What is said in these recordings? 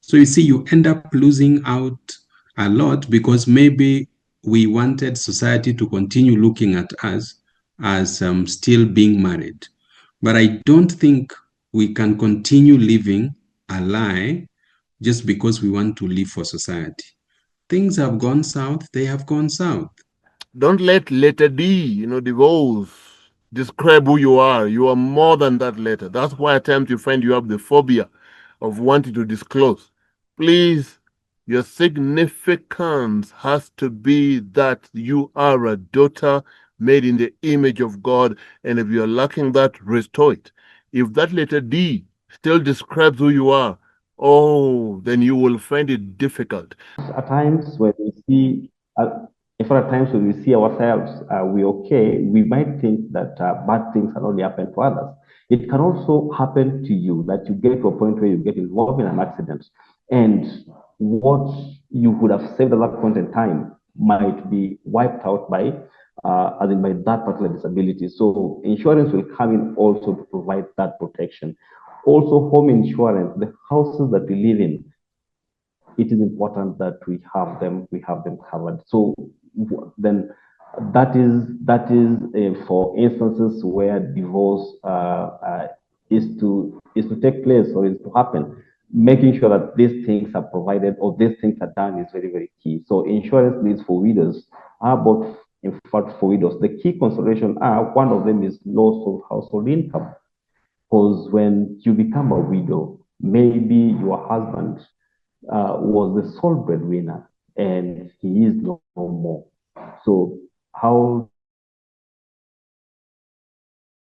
So you see, you end up losing out a lot because maybe we wanted society to continue looking at us as still being married. But I don't think we can continue living a lie just because we want to live for society. Things have gone south, they have gone south. Don't let letter D, divorce, describe who you are. You are more than that letter. That's why at times you find you have the phobia of wanting to disclose. Please, your significance has to be that you are a daughter made in the image of God. And if you're lacking that, restore it. If that letter D still describes who you are, oh, then you will find it difficult. At times when we see, if at times when we see ourselves, we okay, we might think that bad things can only happen to others. It can also happen to you that you get to a point where you get involved in an accident, and what you would have saved at that point in time might be wiped out by, as in by that particular disability. So insurance will come in also to provide that protection. Also, home insurance, the houses that we live in, it is important that we have them covered. So then that is for instances where divorce is to take place or is to happen. Making sure that these things are provided or these things are done is very, very key. So insurance needs for widows are both, in fact, for widows. The key consideration are, one of them is loss of household income. Because when you become a widow, maybe your husband was the sole breadwinner and he is no more. So how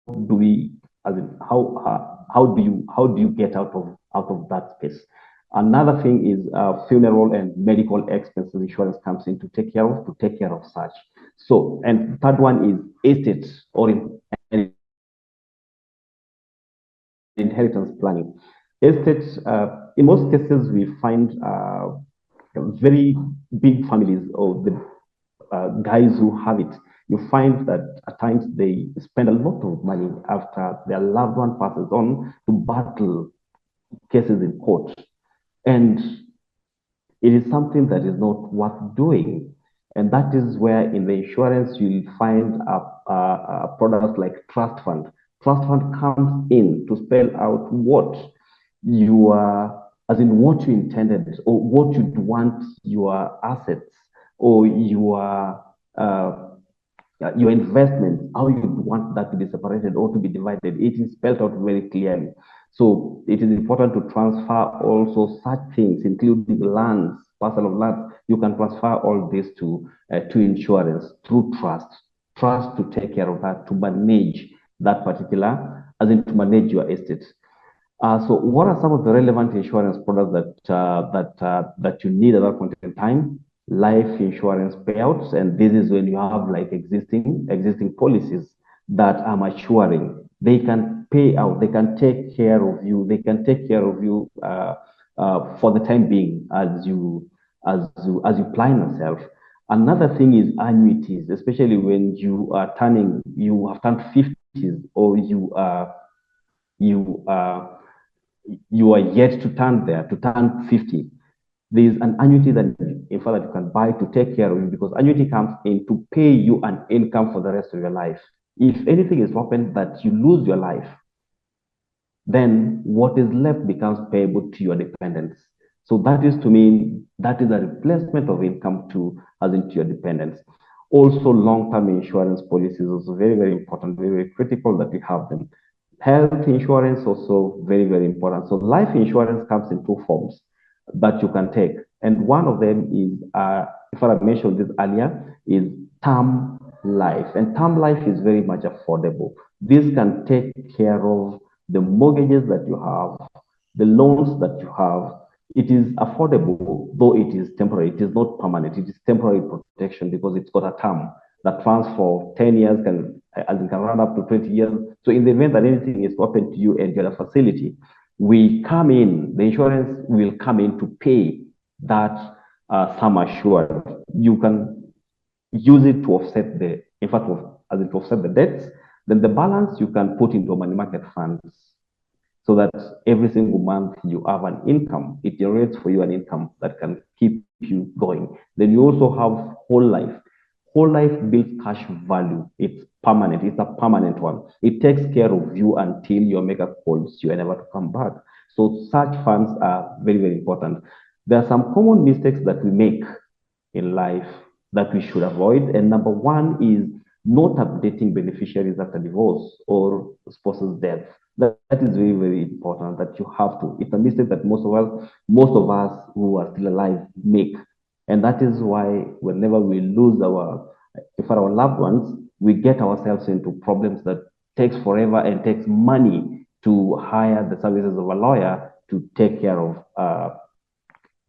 do we, as in, how do you get out of that space? Another thing is funeral and medical expenses. Insurance comes in to take care of such. So, and third one is estate or inheritance planning. Estates, in most cases, we find very big families or the guys who have it. You find that at times they spend a lot of money after their loved one passes on to battle cases in court. And it is something that is not worth doing. And that is where in the insurance you find products like trust fund. Trust fund comes in to spell out what you are, as in what you intended or what you want your assets or your investment, how you want that to be separated or to be divided. It is spelled out very clearly. So it is important to transfer also such things, including lands, parcel of land. You can transfer all this to insurance through trust. Trust to take care of that, to manage that particular, as in to manage your estate. So what are some of the relevant insurance products that you need at that point in time? Life insurance payouts, and this is when you have like existing policies that are maturing. They can pay out. They can take care of you. They can take care of you for the time being as you plan yourself. Another thing is annuities, especially when you have turned 50s or you are you are yet to turn there, to turn 50. There's an annuity that in fact that you can buy to take care of you, because annuity comes in to pay you an income for the rest of your life. If anything is happened that you lose your life, then what is left becomes payable to your dependents. So that is to mean that is a replacement of income to as into your dependents. Also, long-term insurance policies is also very, very important, very, very critical that we have them. Health insurance also very, very important. So life insurance comes in two forms that you can take. And one of them is, if I mentioned this earlier, is term life. And term life is very much affordable. This can take care of the mortgages that you have, the loans that you have. It is affordable, though it is temporary. It is not permanent. It is temporary protection because it's got a term that runs for 10 years, as it can run up to 20 years. So in the event that anything is open to you and you're a facility, the insurance will come in to pay that sum assured. You can use it to offset in fact, as it offset the debts. Then the balance you can put into money market funds. so that every single month you have an income. It generates for you an income that can keep you going. Then you also have whole life. Whole life builds cash value. It's permanent. It's a permanent one. It takes care of you until your maker calls you and never to come back. So such funds are very, very important. There are some common mistakes that we make in life that we should avoid. And number one is not updating beneficiaries after divorce or spouse's death. That is very, very important that you have to. It's a mistake that most of us who are still alive make. And that is why whenever we lose our loved ones, we get ourselves into problems that takes forever and takes money to hire the services of a lawyer to take care of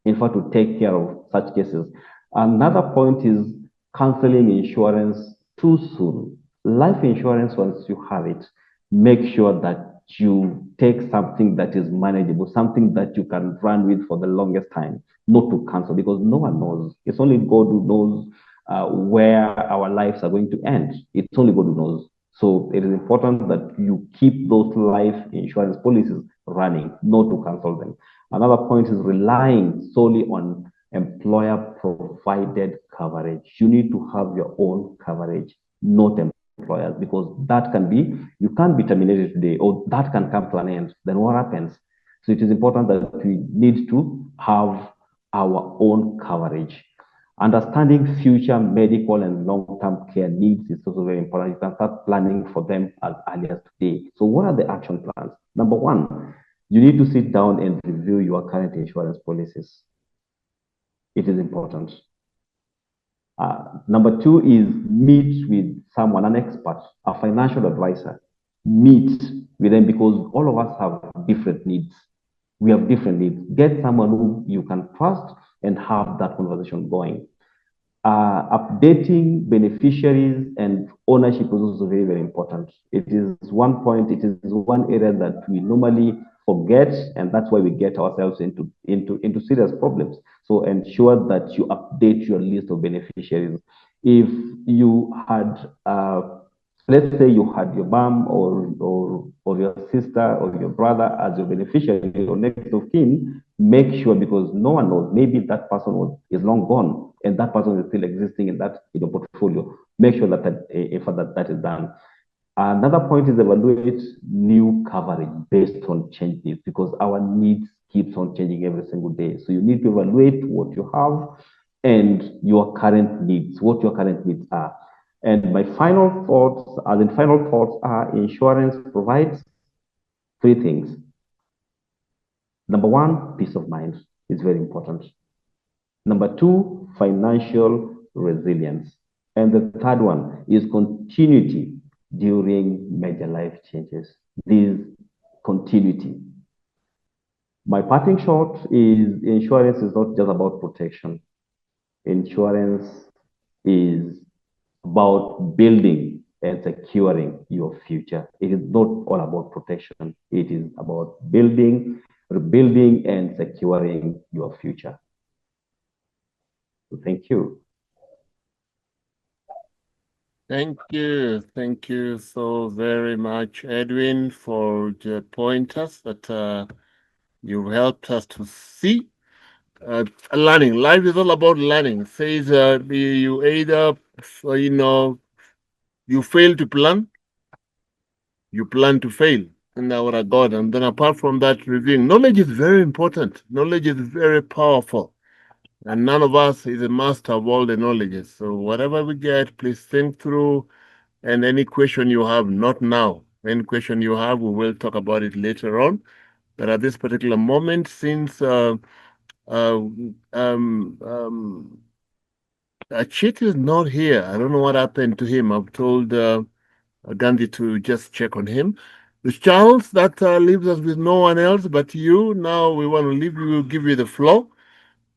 in fact, to take care of such cases. Another point is canceling insurance too soon. Life insurance, once you have it, make sure that you take something that is manageable, something that you can run with for the longest time, not to cancel, because no one knows. It's only God who knows where our lives are going to end. It's only God who knows. So it is important that you keep those life insurance policies running, not to cancel them. Another point is relying solely on employer provided coverage. You need to have your own coverage, not employers, because you can't be terminated today, or that can come to an end. Then what happens? So it is important that we need to have our own coverage. Understanding future medical and long-term care needs is also very important. You can start planning for them as early as today. So what are the action plans? Number one, you need to sit down and review your current insurance policies. It is important. Number two is meet with someone, an expert, a financial advisor. Meet with them because all of us have different needs. We have different needs. Get someone who you can trust and have that conversation going. Updating beneficiaries and ownership is also very, very important. It is one area that we normally forget, and that's why we get ourselves into serious problems. So ensure that you update your list of beneficiaries. If you had let's say you had your mom or your sister or your brother as your beneficiary or next of kin, make sure, because no one knows, maybe that person is long gone and that person is still existing in your portfolio. Make sure that is done. Another point is evaluate new coverage based on change needs, because our needs keeps on changing every single day. So you need to evaluate what you have and your current needs, what your current needs are. And my final thoughts, are insurance provides three things. Number one, peace of mind is very important. Number two, financial resilience. And the third one is continuity during major life changes. This continuity. My parting shot is insurance is not just about protection. Insurance is about building and securing your future. It is not all about protection. It is about building, rebuilding, and securing your future. So thank you. Thank you. Thank you so very much, Edwin, for the pointers that you've helped us to see. Learning. Life is all about learning. It says you either, you fail to plan, you plan to fail. And now what I got. And then apart from that, reviewing. Knowledge is very important. Knowledge is very powerful. And none of us is a master of all the knowledges. So whatever we get, please think through. And any question you have, not now. Any question you have, we will talk about it later on. But at this particular moment, since uh, Chit is not here, I don't know what happened to him. I've told Gandhi to just check on him. It's Charles that leaves us with no one else but you. Now we want to leave you, give you the floor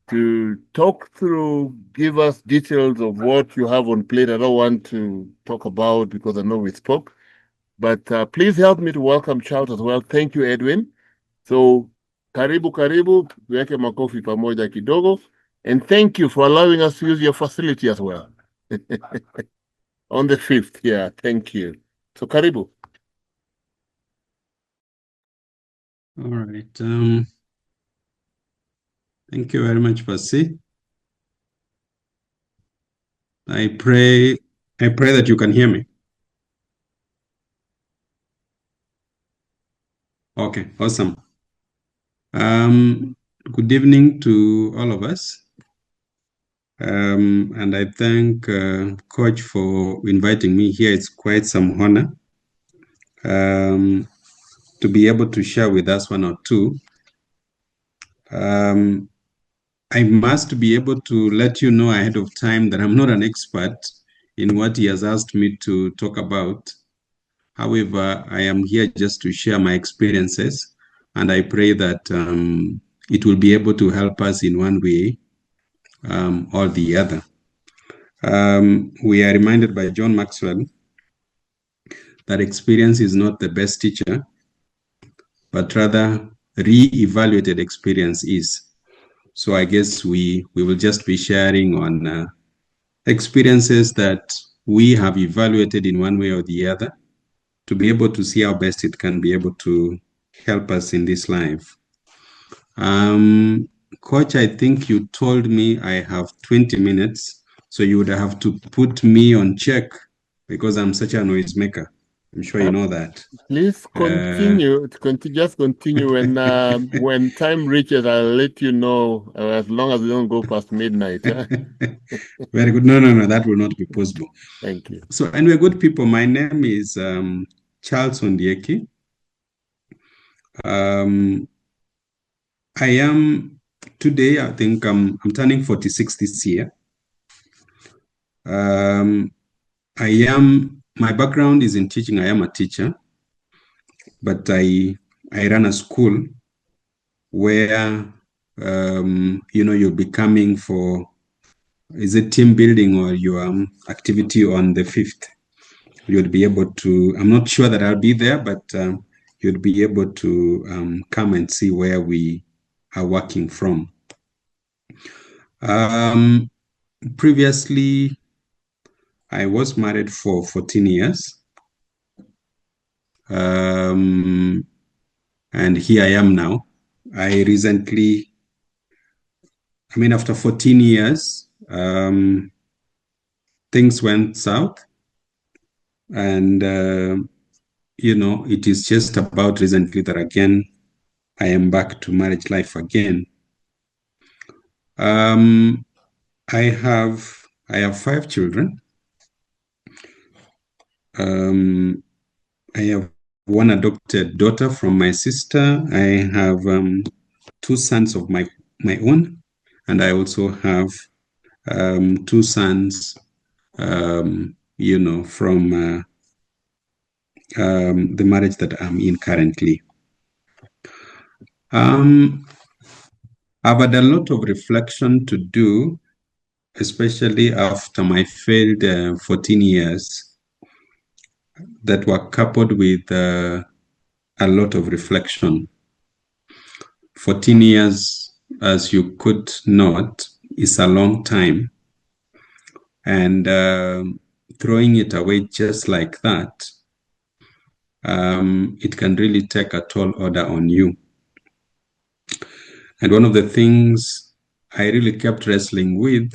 to talk through, give us details of what you have on plate. I don't want to talk about because I know we spoke, but please help me to welcome Charles as well. Thank you, Edwin. So, karibu, tuweke makofi pamoja kidogo. And thank you for allowing us to use your facility as well. On the 5th, yeah, thank you. So, karibu. All right. Thank you very much, Pasi. I pray that you can hear me. Okay, awesome. Good evening to all of us. And I thank Coach for inviting me here. It's quite some honor to be able to share with us one or two. I must be able to let you know ahead of time that I'm not an expert in what he has asked me to talk about. However, I am here just to share my experiences, and I pray that it will be able to help us in one way or the other. We are reminded by John Maxwell that experience is not the best teacher, but rather re-evaluated experience is. So I guess we will just be sharing on experiences that we have evaluated in one way or the other to be able to see how best it can be able to help us in this life. Coach, I think you told me I have 20 minutes, so you would have to put me on check because I'm such a noisemaker. I'm sure you know that. Please continue. Just continue. When time reaches, I'll let you know. As long as we don't go past midnight. Very good. No, that will not be possible. Thank you. So, and we're good people. My name is Charles Ondieki. I am today, I think I'm turning 46 this year. My background is in teaching. I am a teacher, but I run a school where, you'll be coming for, is it team building or your activity on the 5th? You'll be able to, I'm not sure that I'll be there, but you'll be able to come and see where we are working from. Previously, I was married for 14 years. And here I am now. After 14 years, things went south. And, it is just about recently that again, I am back to marriage life again. I have 5 children. I have one adopted daughter from my sister. I have 2 sons of my own, and I also have 2 sons, from the marriage that I'm in currently. I've had a lot of reflection to do, especially after my failed 14 years that were coupled with a lot of reflection. 14 years, as you could note, is a long time. And throwing it away just like that, it can really take a tall order on you. And one of the things I really kept wrestling with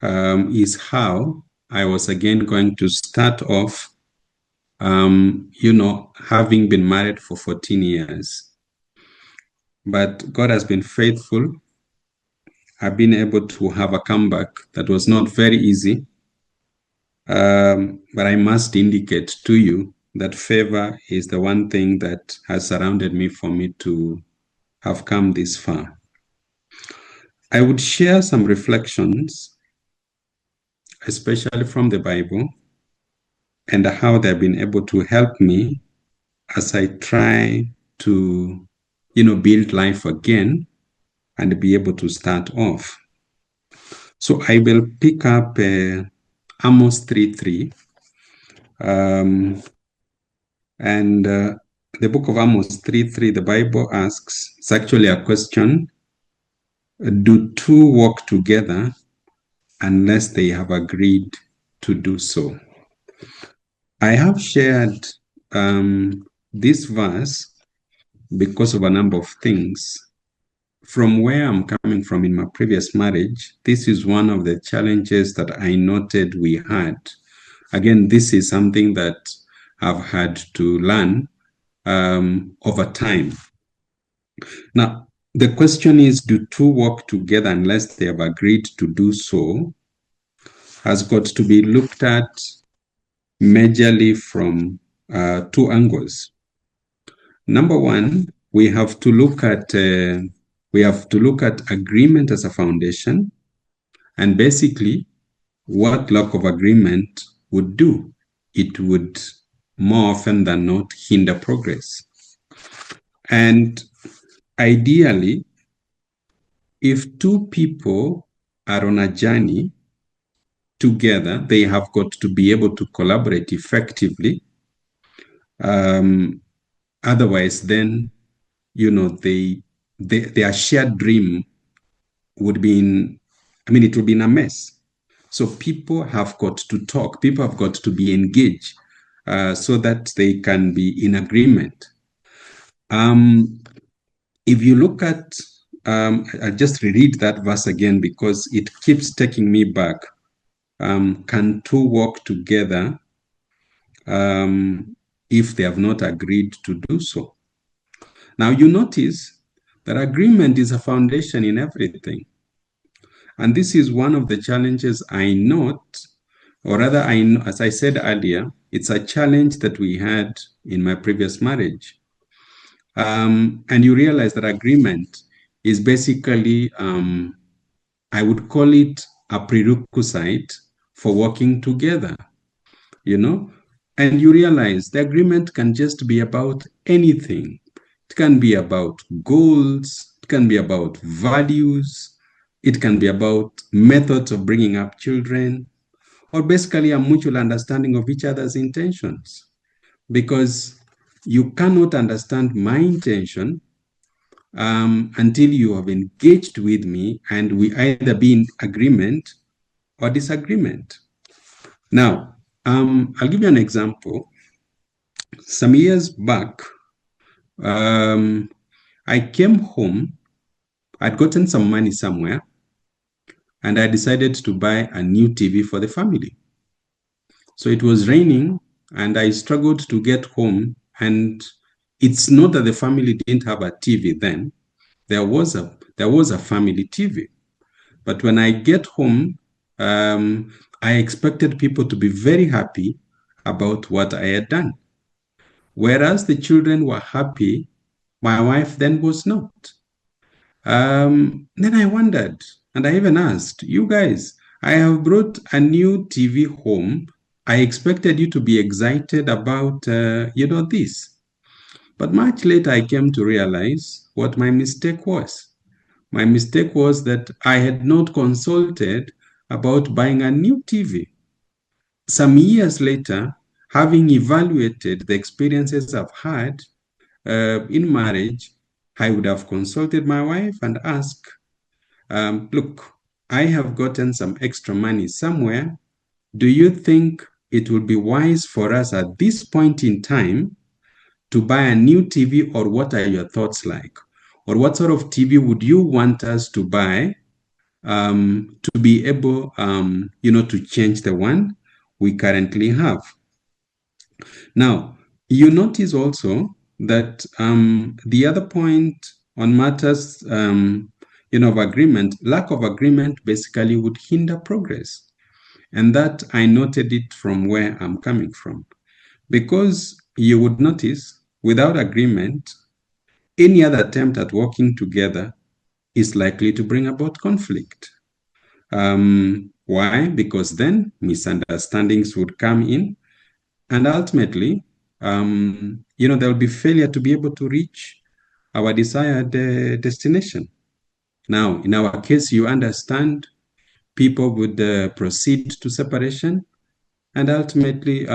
is how I was again going to start off, having been married for 14 years. But God has been faithful. I've been able to have a comeback that was not very easy. But I must indicate to you that favor is the one thing that has surrounded me for me to have come this far. I would share some reflections, especially from the Bible, and how they've been able to help me as I try to, build life again and be able to start off. So I will pick up Amos 3:3. And the book of Amos 3:3, the Bible asks, it's actually a question, do 2 walk together unless they have agreed to do so? I have shared this verse because of a number of things. From where I'm coming from in my previous marriage, this is one of the challenges that I noted we had. Again, this is something that I've had to learn over time. Now, the question is, do two work together unless they have agreed to do so? Has got to be looked at majorly from two angles. Number one, we have to look at agreement as a foundation, and basically what lack of agreement would do. It would more often than not hinder progress. And ideally, if two people are on a journey together, they have got to be able to collaborate effectively. Otherwise, then, their shared dream would be it will be in a mess. So people have got to talk. People have got to be engaged so that they can be in agreement. If you look at, I'll just reread that verse again because it keeps taking me back. Can two walk together if they have not agreed to do so? Now you notice that agreement is a foundation in everything. And this is one of the challenges I note, or rather, as I said earlier, it's a challenge that we had in my previous marriage. And you realize that agreement is basically, I would call it a prerequisite for working together, and you realize the agreement can just be about anything. It can be about goals, it can be about values, it can be about methods of bringing up children, or basically a mutual understanding of each other's intentions. Because you cannot understand my intention until you have engaged with me and we either be in agreement or disagreement. Now, I'll give you an example. Some years back, I came home, I'd gotten some money somewhere, and I decided to buy a new TV for the family. So it was raining, and I struggled to get home, and it's not that the family didn't have a TV then. There was a family TV. But when I get home, I expected people to be very happy about what I had done. Whereas the children were happy, my wife then was not. Then I wondered, and I even asked, you guys, I have brought a new TV home. I expected you to be excited about, this. But much later, I came to realize what my mistake was. My mistake was that I had not consulted about buying a new TV. Some years later, having evaluated the experiences I've had in marriage, I would have consulted my wife and asked, look, I have gotten some extra money somewhere. Do you think it would be wise for us at this point in time to buy a new TV, or what are your thoughts like? Or what sort of TV would you want us to buy to be able, to change the one we currently have? Now, you notice also that the other point on matters, of agreement, lack of agreement basically would hinder progress. And that I noted it from where I'm coming from. Because you would notice, without agreement, any other attempt at working together is likely to bring about conflict. Why? Because then misunderstandings would come in, and ultimately, there will be failure to be able to reach our desired destination. Now, in our case, you understand, people would proceed to separation and ultimately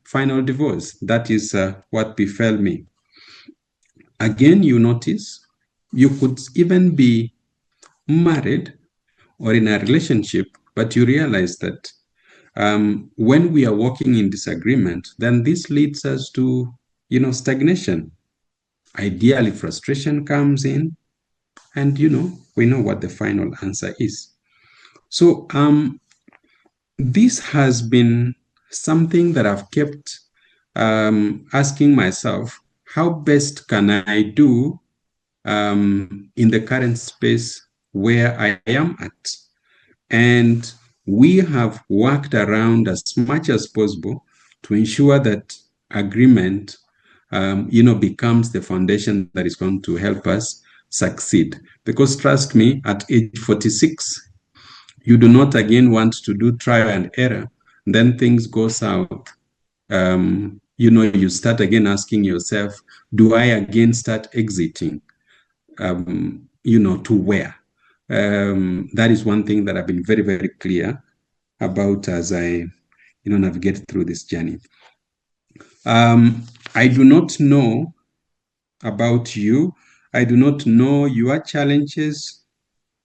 final divorce. That is what befell me. Again, you notice you could even be married or in a relationship, but you realize that when we are working in disagreement, then this leads us to, stagnation. Ideally, frustration comes in, and we know what the final answer is. So this has been something that I've kept asking myself, how best can I do in the current space where I am at? And we have worked around as much as possible to ensure that agreement, becomes the foundation that is going to help us succeed. Because trust me, at age 46, you do not again want to do trial and error. Then things go south. You start again asking yourself, do I again start exiting? To where? That is one thing that I've been very, very clear about as I, navigate through this journey. I do not know about you. I do not know your challenges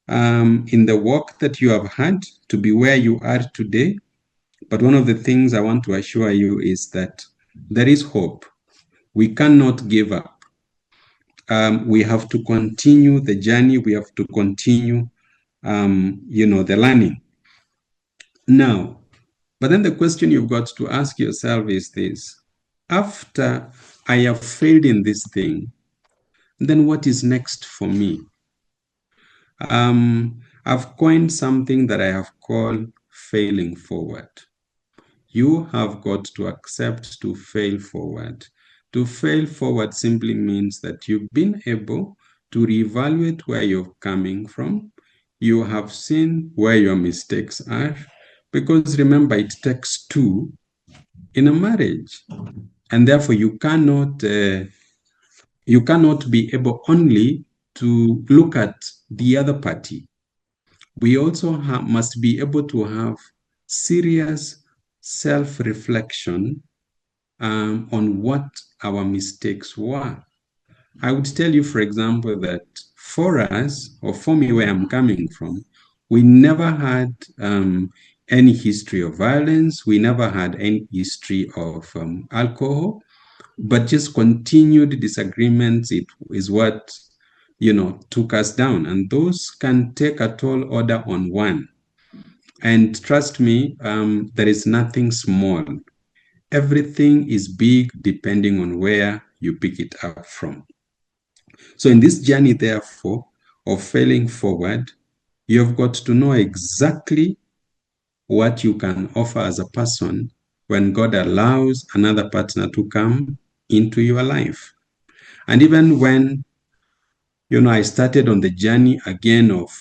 in the work that you have had to be where you are today. But one of the things I want to assure you is that there is hope. We cannot give up. We have to continue the journey. We have to continue, the learning. Now, but then the question you've got to ask yourself is this: after I have failed in this thing, then what is next for me? I've coined something that I have called failing forward. You have got to accept to fail forward. To fail forward simply means that you've been able to reevaluate where you're coming from. You have seen where your mistakes are. Because remember, it takes two in a marriage. And therefore, you cannot be able only to look at the other party. We also must be able to have serious self-reflection on what our mistakes were. I would tell you, for example, that for us, or for me, where I'm coming from, we never had any history of violence. We never had any history of alcohol, but just continued disagreements. It is what took us down, and those can take a tall order on one. And trust me, there is nothing small. Everything is big depending on where you pick it up from. So in this journey, therefore, of failing forward, you have got to know exactly what you can offer as a person when God allows another partner to come into your life. And even when, I started on the journey again of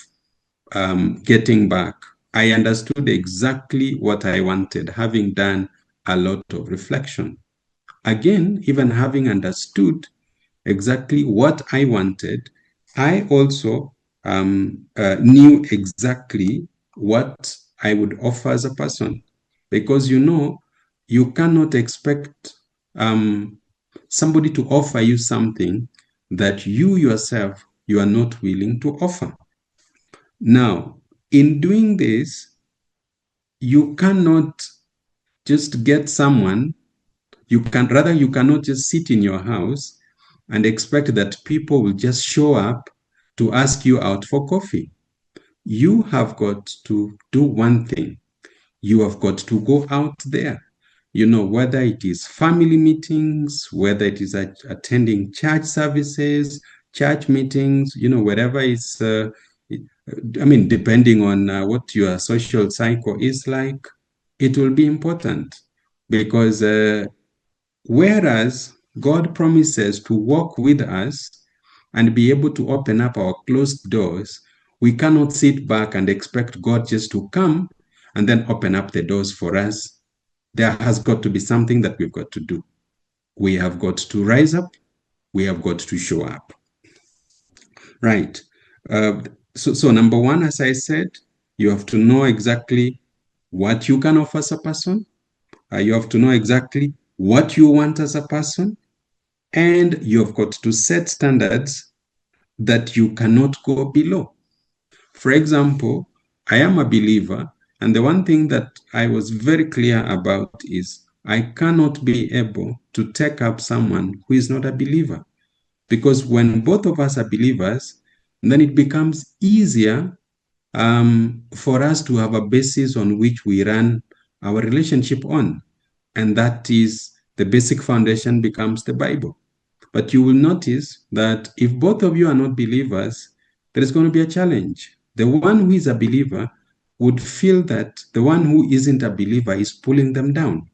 getting back, I understood exactly what I wanted, having done a lot of reflection. Again, even having understood exactly what I wanted, I also knew exactly what I would offer as a person. Because you cannot expect somebody to offer you something that you yourself, you are not willing to offer. Now, in doing this, you cannot just get someone, you cannot just sit in your house and expect that people will just show up to ask you out for coffee. You have got to do one thing. You have got to go out there. Whether it is family meetings, whether it is attending church services, church meetings, wherever it's, depending on what your social cycle is like, it will be important. Because whereas God promises to walk with us and be able to open up our closed doors, we cannot sit back and expect God just to come and then open up the doors for us. There has got to be something that we've got to do. We have got to rise up. We have got to show up. Right. So number one, as I said, you have to know exactly what you can offer as a person. You have to know exactly what you want as a person. And you have got to set standards that you cannot go below. For example, I am a believer, and the one thing that I was very clear about is I cannot be able to take up someone who is not a believer. Because when both of us are believers, then it becomes easier for us to have a basis on which we run our relationship on. And that is the basic foundation becomes the Bible. But you will notice that if both of you are not believers, there is going to be a challenge. The one who is a believer would feel that the one who isn't a believer is pulling them down.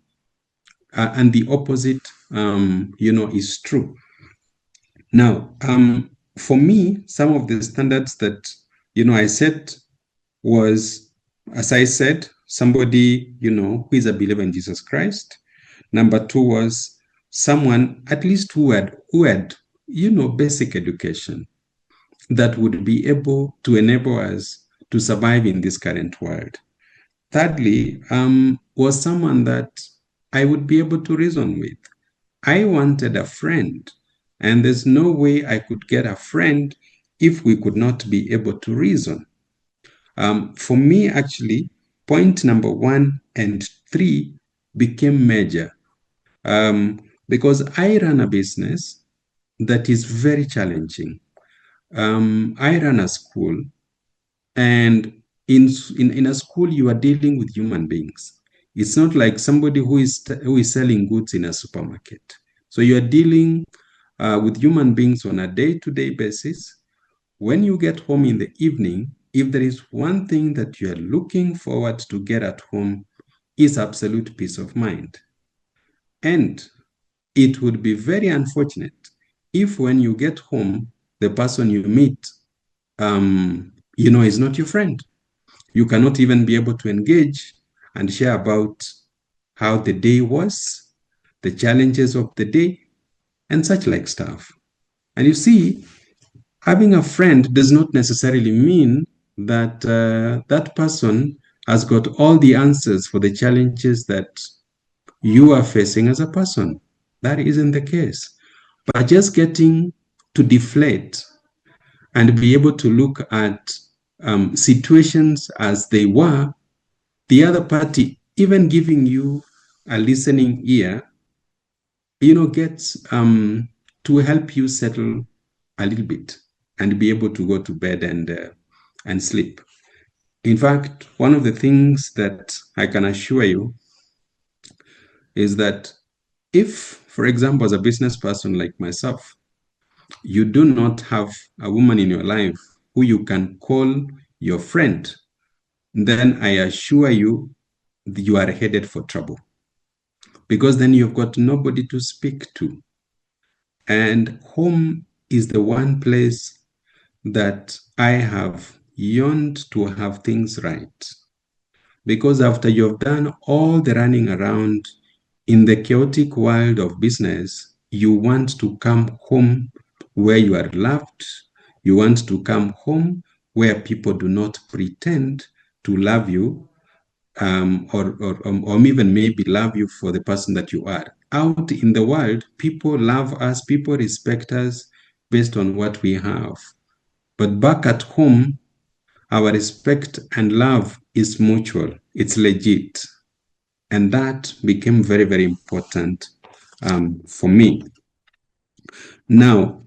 And the opposite, is true. Now, for me, some of the standards that, I set was, as I said, somebody, who is a believer in Jesus Christ. Number two was someone at least who had basic education that would be able to enable us to survive in this current world. Thirdly, was someone that I would be able to reason with. I wanted a friend, and there's no way I could get a friend if we could not be able to reason. For me, actually, point number 1 and 3 became major because I run a business that is very challenging. I run a school, and in a school, you are dealing with human beings. It's not like somebody who is selling goods in a supermarket. So you are dealing with human beings on a day-to-day basis. When you get home in the evening, if there is one thing that you are looking forward to get at home, is absolute peace of mind. And it would be very unfortunate if when you get home, the person you meet, is not your friend. You cannot even be able to engage and share about how the day was, the challenges of the day, and such like stuff. And you see, having a friend does not necessarily mean that that person has got all the answers for the challenges that you are facing as a person. That isn't the case. But just getting to deflate and be able to look at situations as they were, the other party even giving you a listening ear, gets to help you settle a little bit and be able to go to bed and sleep. In fact, one of the things that I can assure you is that if, for example, as a business person like myself, you do not have a woman in your life who you can call your friend, then I assure you you are headed for trouble. Because then you've got nobody to speak to. And home is the one place that I have yearned to have things right. Because after you've done all the running around in the chaotic world of business, you want to come home where you are loved. You want to come home where people do not pretend to love you, or even maybe love you for the person that you are. Out in the world, people love us, people respect us based on what we have. But back at home, our respect and love is mutual, it's legit. And that became very, very important for me. Now,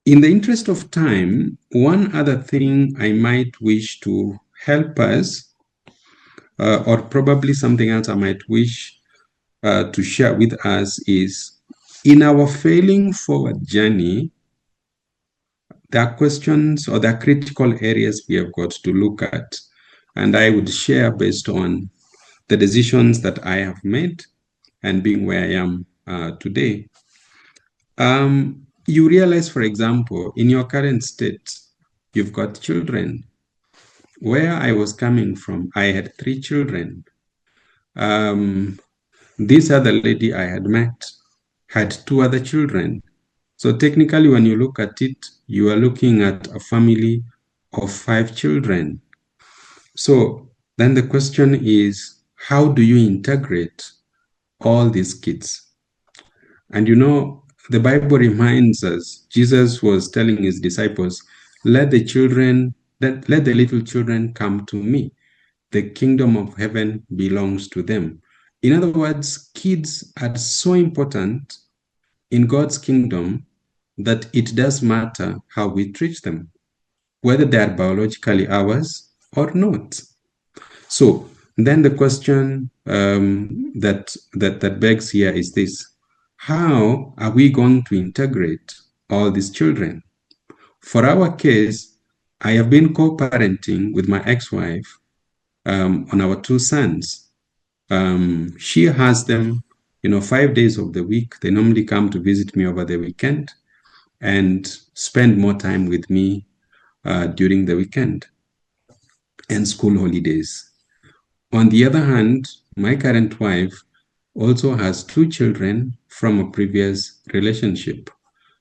in the interest of time, one other thing I might wish to help us, or probably something else I might wish to share with us, is in our failing forward journey, there are questions or there are critical areas we have got to look at. And I would share based on the decisions that I have made and being where I am today. You realize, for example, in your current state, you've got children. Where I was coming from, I had 3 children. This other lady I had met had 2 other children. So technically, when you look at it, you are looking at a family of 5 children. So then the question is, how do you integrate all these kids? And the Bible reminds us, Jesus was telling his disciples, let the little children come to me. The kingdom of heaven belongs to them. In other words, kids are so important in God's kingdom that it does matter how we treat them, whether they are biologically ours or not. So then the question that begs here is this: how are we going to integrate all these children? For our case, I have been co-parenting with my ex-wife on our two sons. She has them, 5 days of the week. They normally come to visit me over the weekend and spend more time with me during the weekend and school holidays. On the other hand, my current wife also has two children from a previous relationship.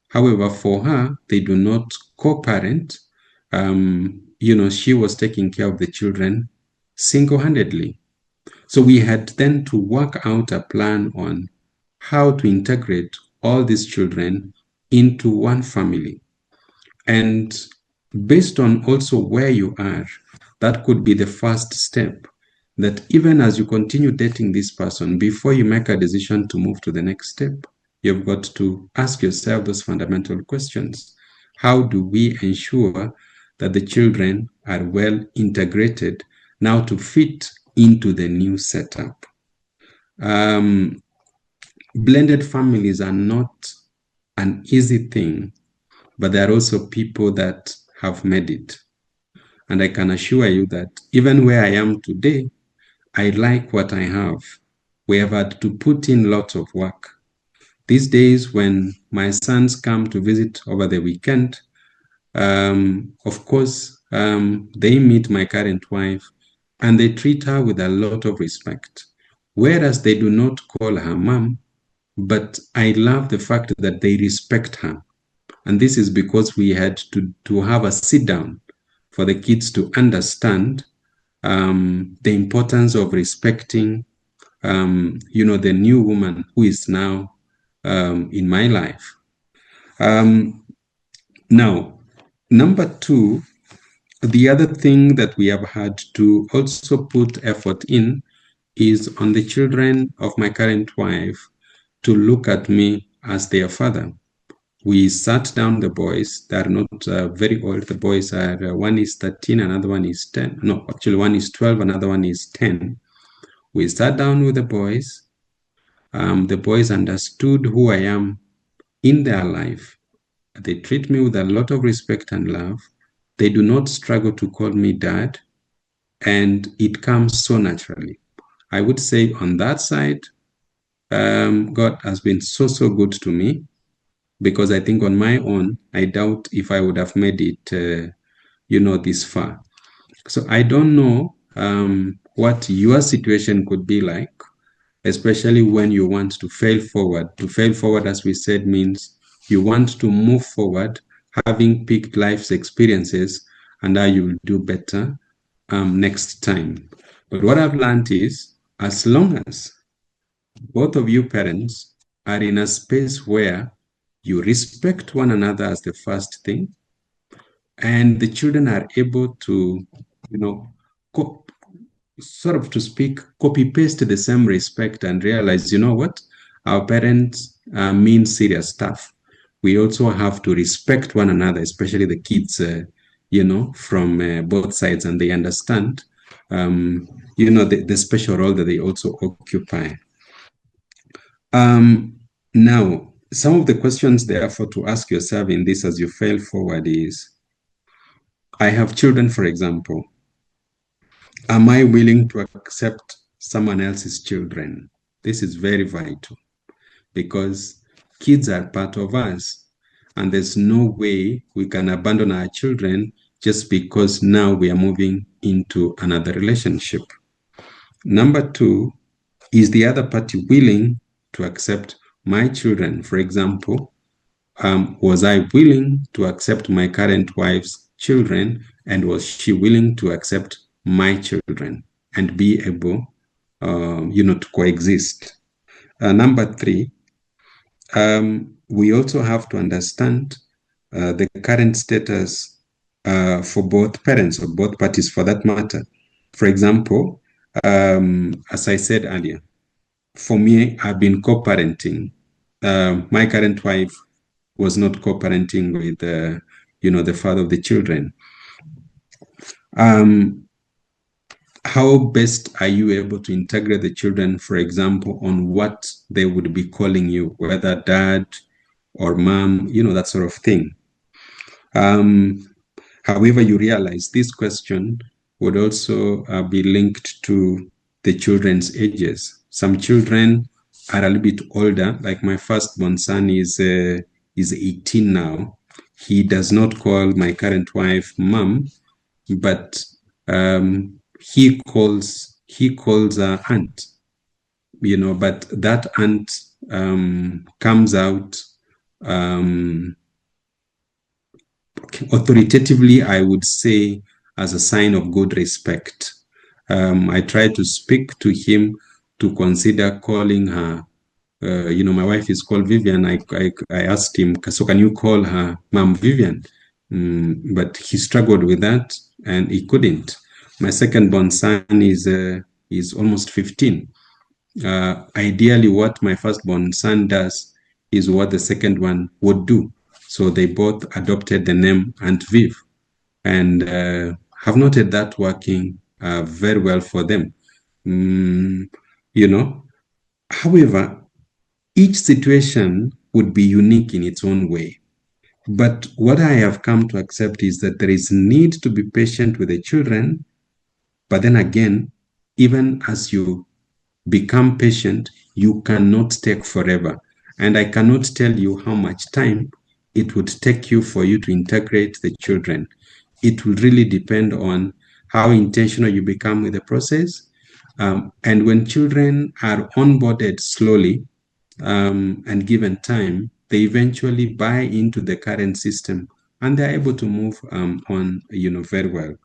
However, for her, they do not co-parent. She was taking care of the children single-handedly. So we had then to work out a plan on how to integrate all these children into one family. And based on also where you are, that could be the first step. That even as you continue dating this person, before you make a decision to move to the next step, you've got to ask yourself those fundamental questions. How do we ensure that the children are well integrated now to fit into the new setup? Blended families are not an easy thing, but there are also people that have made it. And I can assure you that even where I am today, I like what I have. We have had to put in lots of work. These days, when my sons come to visit over the weekend, of course, they meet my current wife and they treat her with a lot of respect. Whereas they do not call her mom, but I love the fact that they respect her. And this is because we had to have a sit down for the kids to understand the importance of respecting, the new woman who is now in my life. Now, number two, the other thing that we have had to also put effort in is on the children of my current wife to look at me as their father. We sat down the boys. They are not very old. The boys are, one is 13, another one is 10. No, actually one is 12, another one is 10. We sat down with the boys. The boys understood who I am in their life. They treat me with a lot of respect and love. They do not struggle to call me dad, and it comes so naturally. I would say on that side, God has been so good to me, because I think on my own, I doubt if I would have made it, this far. So I don't know what your situation could be like, especially when you want to fail forward. To fail forward, as we said, means you want to move forward, having picked life's experiences and how you will do better next time. But what I've learned is, as long as both of you parents are in a space where you respect one another as the first thing, and the children are able to, sort of to speak, copy paste the same respect and realize, what, our parents mean serious stuff. We also have to respect one another, especially the kids, from both sides, and they understand, the special role that they also occupy. Now, some of the questions, therefore, to ask yourself in this as you fail forward is, I have children, for example. Am I willing to accept someone else's children? This is very vital, because kids are part of us, and there's no way we can abandon our children just because now we are moving into another relationship. Number two, is the other party willing to accept my children? For example, was I willing to accept my current wife's children, and was she willing to accept my children and be able, to coexist? Number three, we also have to understand the current status for both parents, or both parties for that matter. For example, as I said earlier, for me, I've been co-parenting my current wife was not co-parenting with, the father of the children. How best are you able to integrate the children, for example, on what they would be calling you, whether dad or mom, that sort of thing? However, you realize this question would also be linked to the children's ages. Some children are a little bit older, like my firstborn son is 18 now. He does not call my current wife mom, but he calls her aunt, but that aunt comes out authoritatively, I would say, as a sign of good respect. I try to speak to him to consider calling her. My wife is called Vivian. I asked him, so can you call her Mom Vivian? But he struggled with that and he couldn't. My second born son is almost 15. Ideally, what my firstborn son does is what the second one would do. So they both adopted the name Aunt Viv, and have noted that working very well for them. You know, however, each situation would be unique in its own way. But what I have come to accept is that there is need to be patient with the children. But then again, even as you become patient, you cannot take forever. And I cannot tell you how much time it would take you for you to integrate the children. It will really depend on how intentional you become with the process. And when children are onboarded slowly and given time, they eventually buy into the current system and they're able to move on, very well.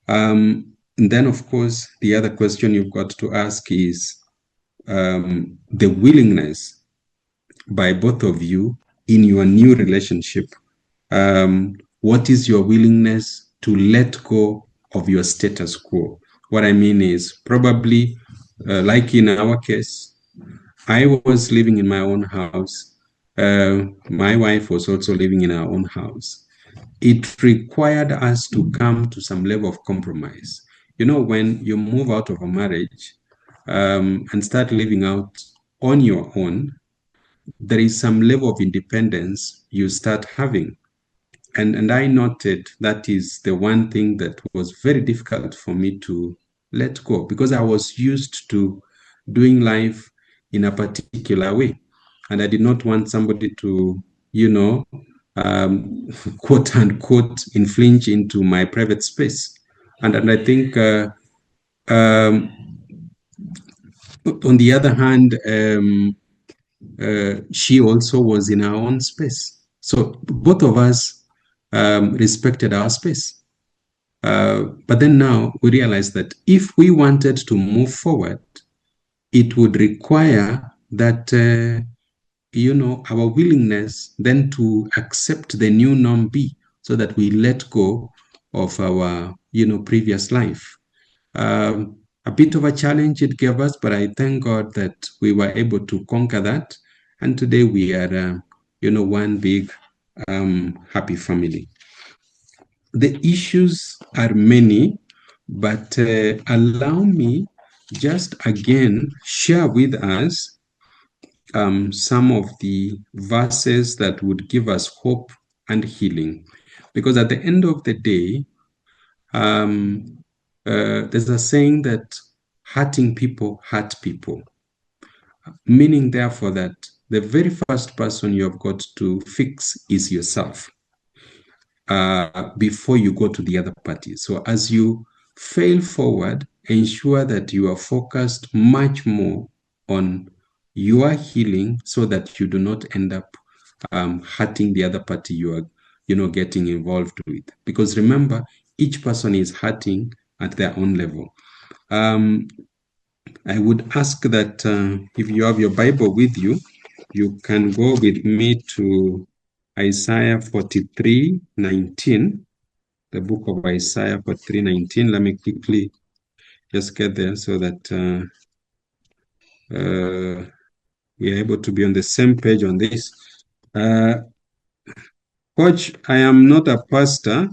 And then, of course, the other question you've got to ask is the willingness by both of you in your new relationship. What is your willingness to let go of your status quo? What I mean is probably, like in our case, I was living in my own house. My wife was also living in her own house. It required us to come to some level of compromise. When you move out of a marriage and start living out on your own, there is some level of independence you start having. And I noted that is the one thing that was very difficult for me to let go, because I was used to doing life in a particular way. And I did not want somebody to, quote unquote, infringe into my private space. And I think, on the other hand, she also was in her own space. So both of us respected our space. But then now we realize that if we wanted to move forward, it would require that, our willingness then to accept the new norm be, so that we let go of our, previous life. A bit of a challenge it gave us, but I thank God that we were able to conquer that. And today we are, one big, happy family. The issues are many, but allow me just again share with us some of the verses that would give us hope and healing. Because at the end of the day, there's a saying that hurting people hurt people, meaning therefore that the very first person you have got to fix is yourself before you go to the other party. So as you fail forward, ensure that you are focused much more on your healing, so that you do not end up hurting the other party you are, getting involved with. Because remember, each person is hurting at their own level. I would ask that if you have your Bible with you, you can go with me to Isaiah 43:19, the book of Isaiah 43:19. Let me quickly just get there so that we are able to be on the same page on this. Coach, I am not a pastor.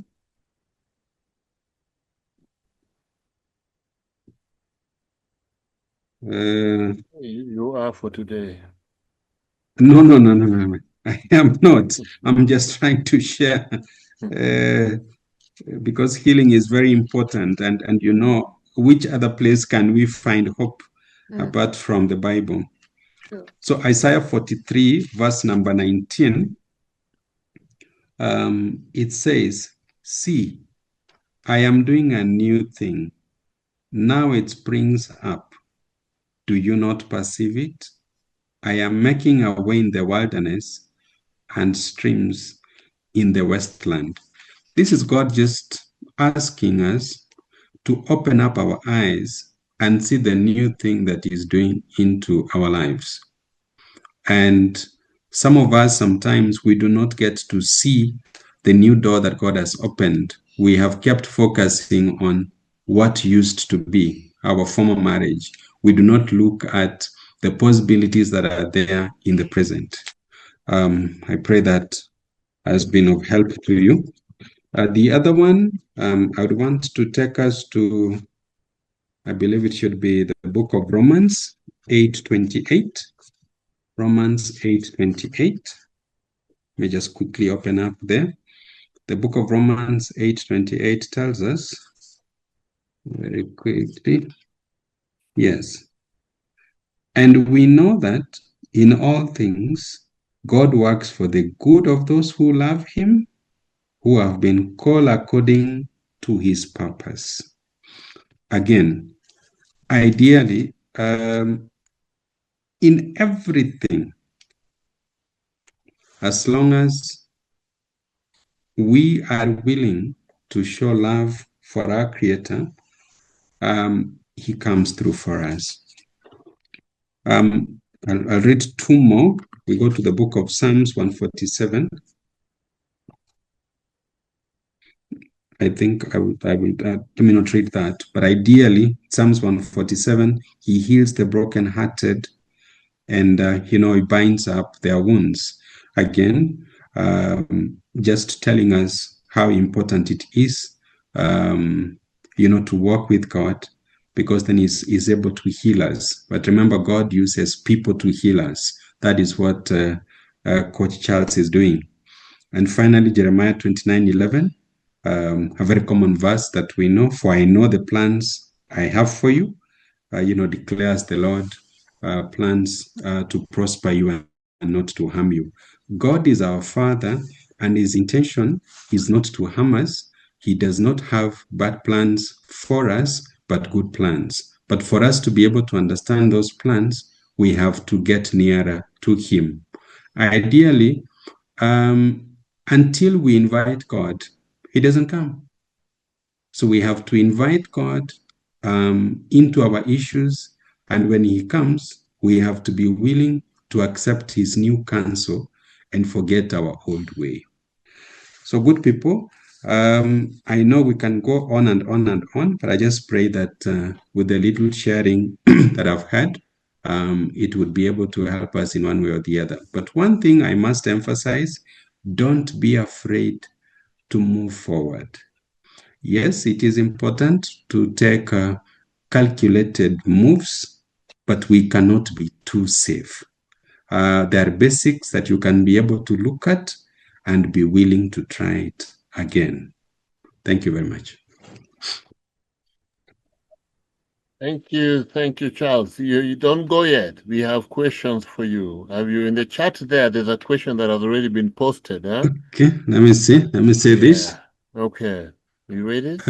You are for today. No. I am not. I'm just trying to share because healing is very important. And you know, which other place can we find hope apart from the Bible? So Isaiah 43, verse number 19, it says, "See, I am doing a new thing. Now it springs up. Do you not perceive it? I am making a way in the wilderness and streams in the wasteland." This is God just asking us to open up our eyes and see the new thing that He's doing into our lives. And some of us, sometimes we do not get to see the new door that God has opened. We have kept focusing on what used to be our former marriage. We do not look at the possibilities that are there in the present. I pray that has been of help to you. The other one, I would want to take us to, I believe it should be the book of Romans 8:28. Romans 8:28. Let me just quickly open up there. The book of Romans 8:28 tells us, very quickly, yes. "And we know that in all things God works for the good of those who love Him, who have been called according to His purpose." Again, ideally, in everything, as long as we are willing to show love for our Creator, He comes through for us. I'll read two more. We go to the book of Psalms 147. I think I will let me not read that, but ideally, Psalms 147, He heals the brokenhearted and, He binds up their wounds. Again, just telling us how important it is, to walk with God, because then He's able to heal us. But remember, God uses people to heal us. That is what Coach Charles is doing. And finally, Jeremiah 29:11, a very common verse that we know, "For I know the plans I have for you," declares the Lord, plans to prosper you and not to harm you. God is our Father, and His intention is not to harm us. He does not have bad plans for us, but good plans. But for us to be able to understand those plans, we have to get nearer to Him. Ideally, until we invite God, He doesn't come. So we have to invite God into our issues, and when He comes, we have to be willing to accept His new counsel and forget our old way. So, good people, I know we can go on and on and on, but I just pray that with the little sharing that I've had, it would be able to help us in one way or the other. But one thing I must emphasize: don't be afraid to move forward. Yes, it is important to take calculated moves, but we cannot be too safe. There are basics that you can be able to look at and be willing to try it again. Thank you very much. Thank you, Charles. You don't go yet. We have questions for you. Have you in the chat there? There's a question that has already been posted. Huh? Okay, let me see. Let me say this. Okay, you read it?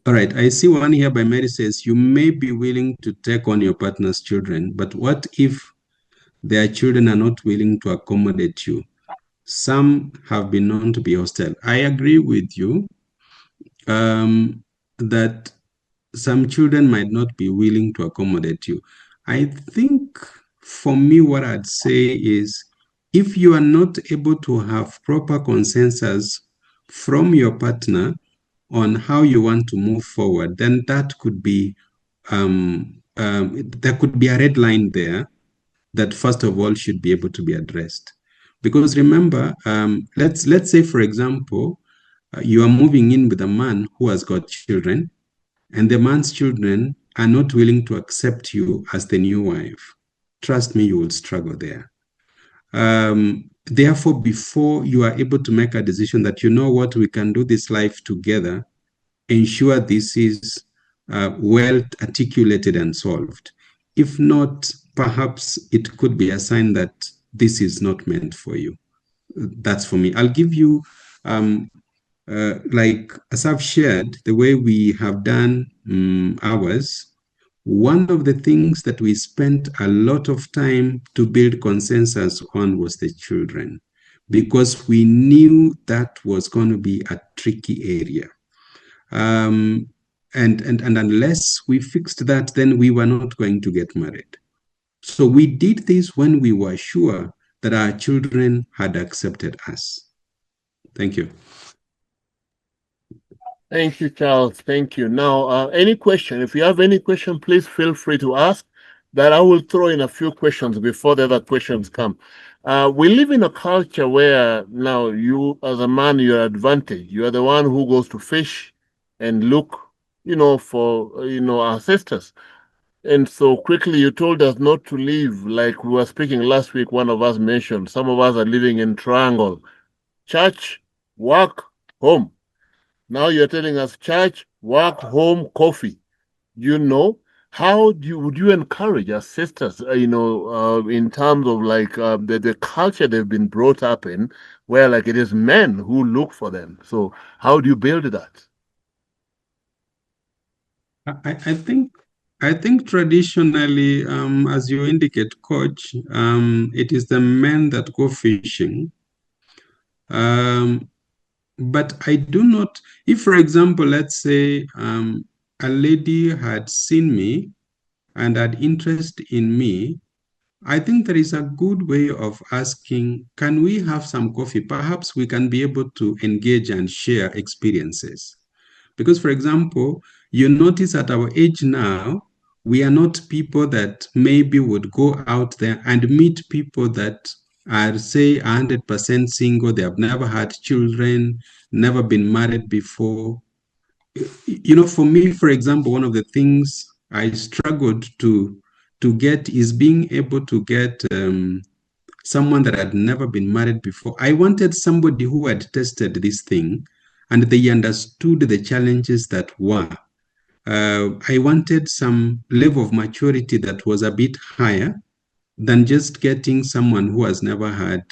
All right, I see one here by Mary says, "You may be willing to take on your partner's children, but what if their children are not willing to accommodate you? Some have been known to be hostile." I agree with you that some children might not be willing to accommodate you. I think for me, what I'd say is, if you are not able to have proper consensus from your partner on how you want to move forward, then that could be there could be a red line there that first of all should be able to be addressed. Because remember, let's say, for example, you are moving in with a man who has got children, and the man's children are not willing to accept you as the new wife. Trust me, you will struggle there. Therefore, before you are able to make a decision that, you know what, we can do this life together, ensure this is well articulated and solved. If not, perhaps it could be a sign that this is not meant for you. That's for me. I'll give you, like as I've shared, the way we have done ours. One of the things that we spent a lot of time to build consensus on was the children, because we knew that was going to be a tricky area. And unless we fixed that, then we were not going to get married. So we did this when we were sure that our children had accepted us. Thank you. Thank you, Charles. Thank you. Now, any question? If you have any question, please feel free to ask. That I will throw in a few questions before the other questions come. We live in a culture where now you, as a man, you're advantaged. You are the one who goes to fish and look, for, our sisters. And so quickly you told us not to live like we were speaking last week. One of us mentioned some of us are living in triangle: church, work, home. Now you're telling us church, work, home, coffee. How would you encourage our sisters, in terms of like the culture they've been brought up in, where like it is men who look for them? So how do you build that? I think traditionally, as you indicate, Coach, it is the men that go fishing. But I do not, if for example, let's say a lady had seen me and had interest in me, I think there is a good way of asking, can we have some coffee? Perhaps we can be able to engage and share experiences. Because, for example, you notice at our age now, we are not people that maybe would go out there and meet people that are, say, 100% single. They have never had children, never been married before. For me, for example, one of the things I struggled to get is being able to get someone that had never been married before. I wanted somebody who had tested this thing and they understood the challenges that were. I wanted some level of maturity that was a bit higher than just getting someone who has never had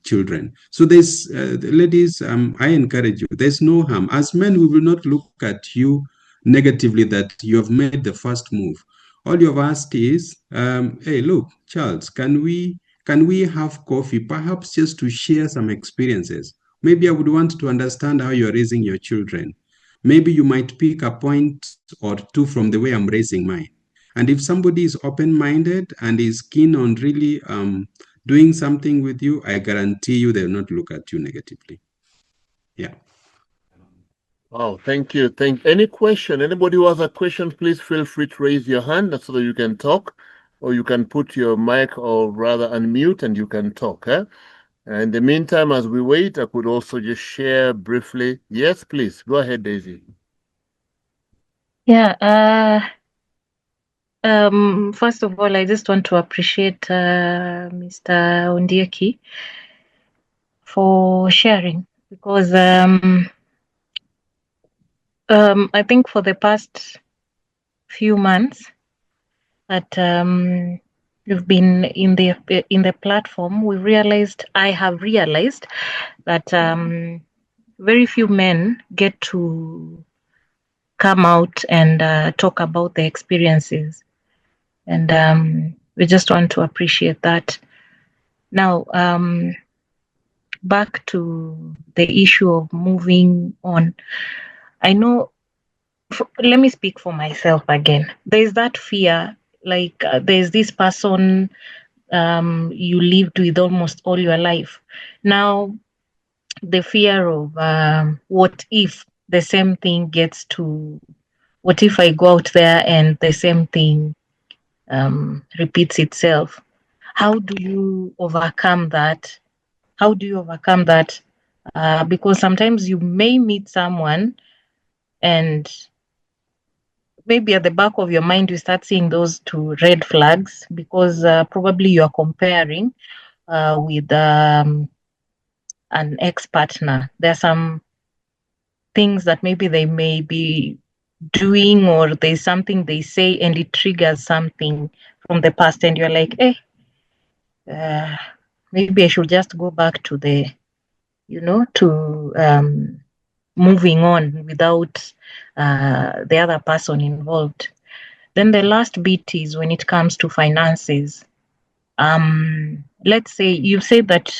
children. So there's, ladies, I encourage you, there's no harm. As men, we will not look at you negatively that you have made the first move. All you've asked is, hey, look, Charles, can we have coffee, perhaps just to share some experiences? Maybe I would want to understand how you're raising your children. Maybe you might pick a point or two from the way I'm raising mine. And if somebody is open-minded and is keen on really doing something with you, I guarantee you they will not look at you negatively. Yeah. Oh, thank you. Any question? Anybody who has a question, please feel free to raise your hand so that you can talk, or you can put your mic or rather unmute and you can talk. And in the meantime, as we wait, I could also just share briefly. Yes, please. Go ahead, Daisy. Yeah. First of all, I just want to appreciate Mr. Ondieki for sharing, because I think for the past few months that you've been in the platform, I have realized that very few men get to come out and talk about their experiences, and we just want to appreciate that. Now, back to the issue of moving on. I know, let me speak for myself again. There's that fear, like there's this person you lived with almost all your life. Now, the fear of what if the same thing what if I go out there and the same thing repeats itself? how do you overcome that? How do you overcome that? Because sometimes you may meet someone and maybe at the back of your mind, you start seeing those two red flags because probably you are comparing with an ex-partner. There are some things that maybe they may be doing, or there's something they say and it triggers something from the past, and you're like, maybe I should just go back to moving on without the other person involved. Then the last bit is when it comes to finances. Let's say you say that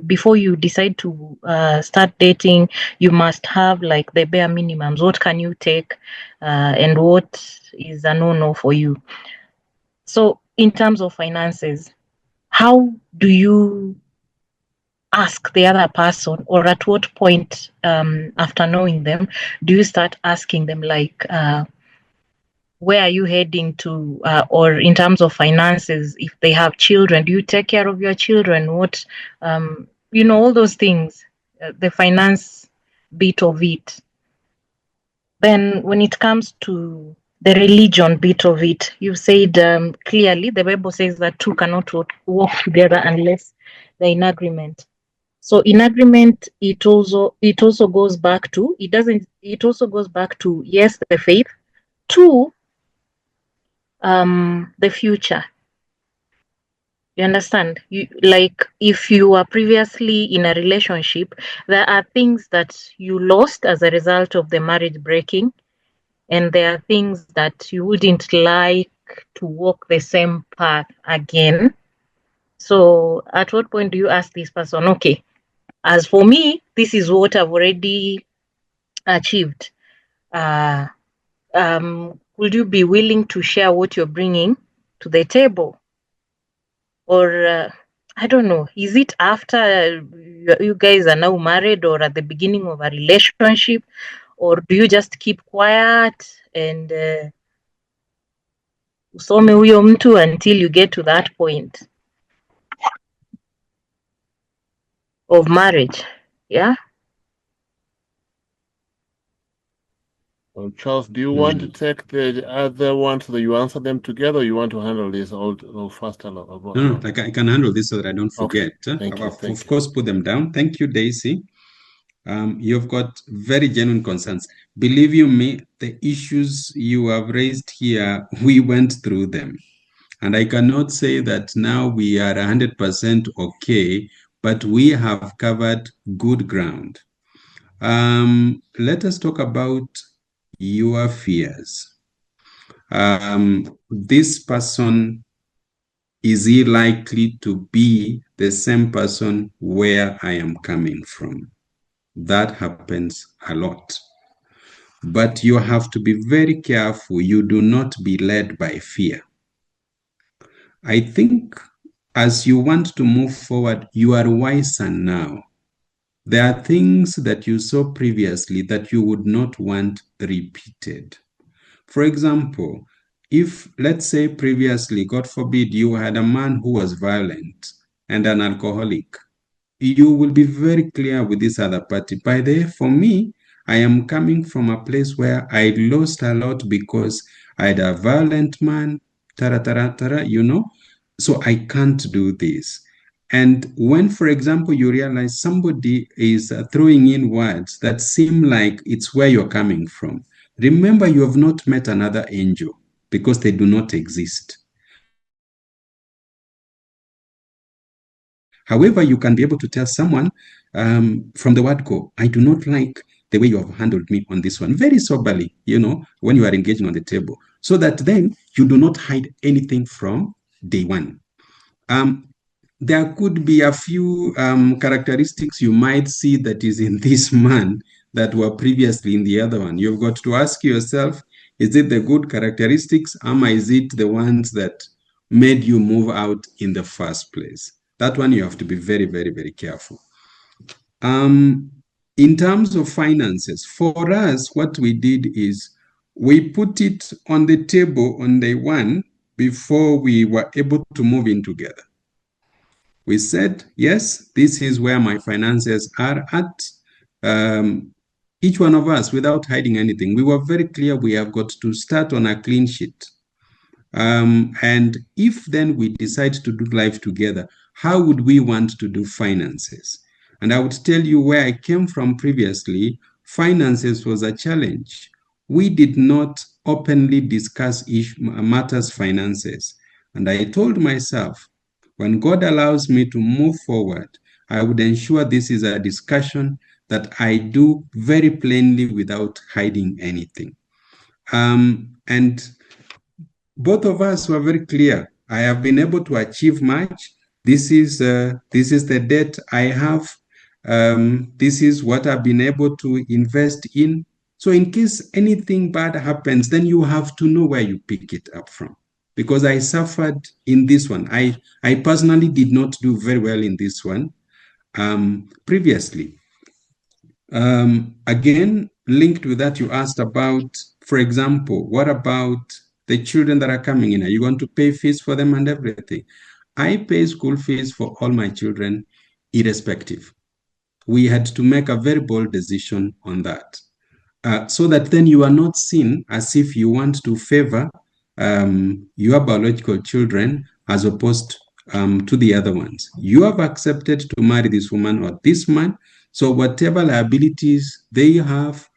before you decide to start dating, you must have like the bare minimums. What can you take and what is a no-no for you? So in terms of finances, how do you ask the other person, or at what point after knowing them do you start asking them like, where are you heading to, or in terms of finances, if they have children, do you take care of your children? What, all those things, the finance bit of it. Then when it comes to the religion bit of it, you said clearly the Bible says that two cannot walk together unless they're in agreement. So in agreement, it also goes back to, yes, the faith, two, the future. You understand? Like if you were previously in a relationship, there are things that you lost as a result of the marriage breaking, and there are things that you wouldn't like to walk the same path again. So at what point do you ask this person, okay, as for me, this is what I've already achieved. Would you be willing to share what you're bringing to the table? Or I don't know, is it after you guys are now married or at the beginning of a relationship, or do you just keep quiet and usome huyo mtu until you get to that point of marriage? Yeah. Well, Charles, do you want to take the other one so that you answer them together, or you want to handle this all faster? No, I can handle this so that I don't forget. Okay. Thank you. Of course, put them down. Thank you, Daisy. You've got very genuine concerns. Believe you me, the issues you have raised here, we went through them. And I cannot say that now we are 100% okay, but we have covered good ground. Let us talk about your fears. This person, is he likely to be the same person where I am coming from? That happens a lot. But you have to be very careful you do not be led by fear. I think as you want to move forward, you are wiser now. There are things that you saw previously that you would not want repeated. For example, if, let's say previously, God forbid, you had a man who was violent and an alcoholic, you will be very clear with this other party. By the way, for me, I am coming from a place where I lost a lot because I had a violent man, so I can't do this. And when, for example, you realize somebody is throwing in words that seem like it's where you're coming from, remember you have not met another angel because they do not exist. However, you can be able to tell someone from the word go, I do not like the way you have handled me on this one, very soberly, when you are engaging on the table, so that then you do not hide anything from day one. There could be a few characteristics you might see that is in this man that were previously in the other one. You've got to ask yourself, is it the good characteristics, or is it the ones that made you move out in the first place? That one you have to be very, very, very careful. In terms of finances, for us, what we did is we put it on the table on day one before we were able to move in together. We said, yes, this is where my finances are at. Each one of us, without hiding anything, we were very clear we have got to start on a clean sheet. And if then we decide to do life together, how would we want to do finances? And I would tell you where I came from previously, finances was a challenge. We did not openly discuss matters finances. And I told myself, when God allows me to move forward, I would ensure this is a discussion that I do very plainly without hiding anything. And both of us were very clear. I have been able to achieve much. This is the debt I have. This is what I've been able to invest in. So in case anything bad happens, then you have to know where you pick it up from. Because I suffered in this one. I personally did not do very well in this one previously. Again, linked with that, you asked about, for example, what about the children that are coming in? Are you going to pay fees for them and everything? I pay school fees for all my children, irrespective. We had to make a very bold decision on that. So that then you are not seen as if you want to favor your biological children as opposed to the other ones. You have accepted to marry this woman or this man. So whatever liabilities they have,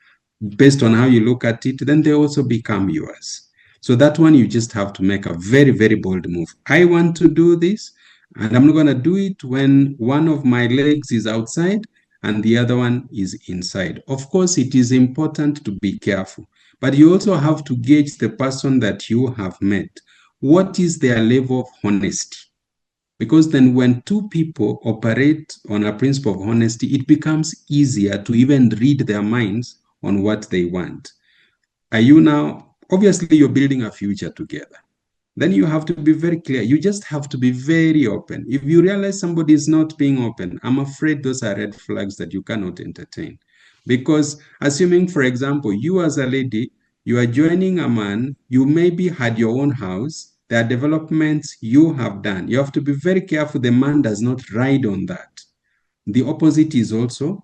based on how you look at it, then they also become yours. So that one, you just have to make a very, very bold move. I want to do this, and I'm not going to do it when one of my legs is outside and the other one is inside. Of course, it is important to be careful, but you also have to gauge the person that you have met. What is their level of honesty? Because then when two people operate on a principle of honesty, it becomes easier to even read their minds on what they want. Are you now, obviously, you're building a future together. Then you have to be very clear. You just have to be very open. If you realize somebody is not being open, I'm afraid those are red flags that you cannot entertain. Because assuming, for example, you as a lady, you are joining a man, you maybe had your own house, there are developments you have done. You have to be very careful the man does not ride on that. The opposite is also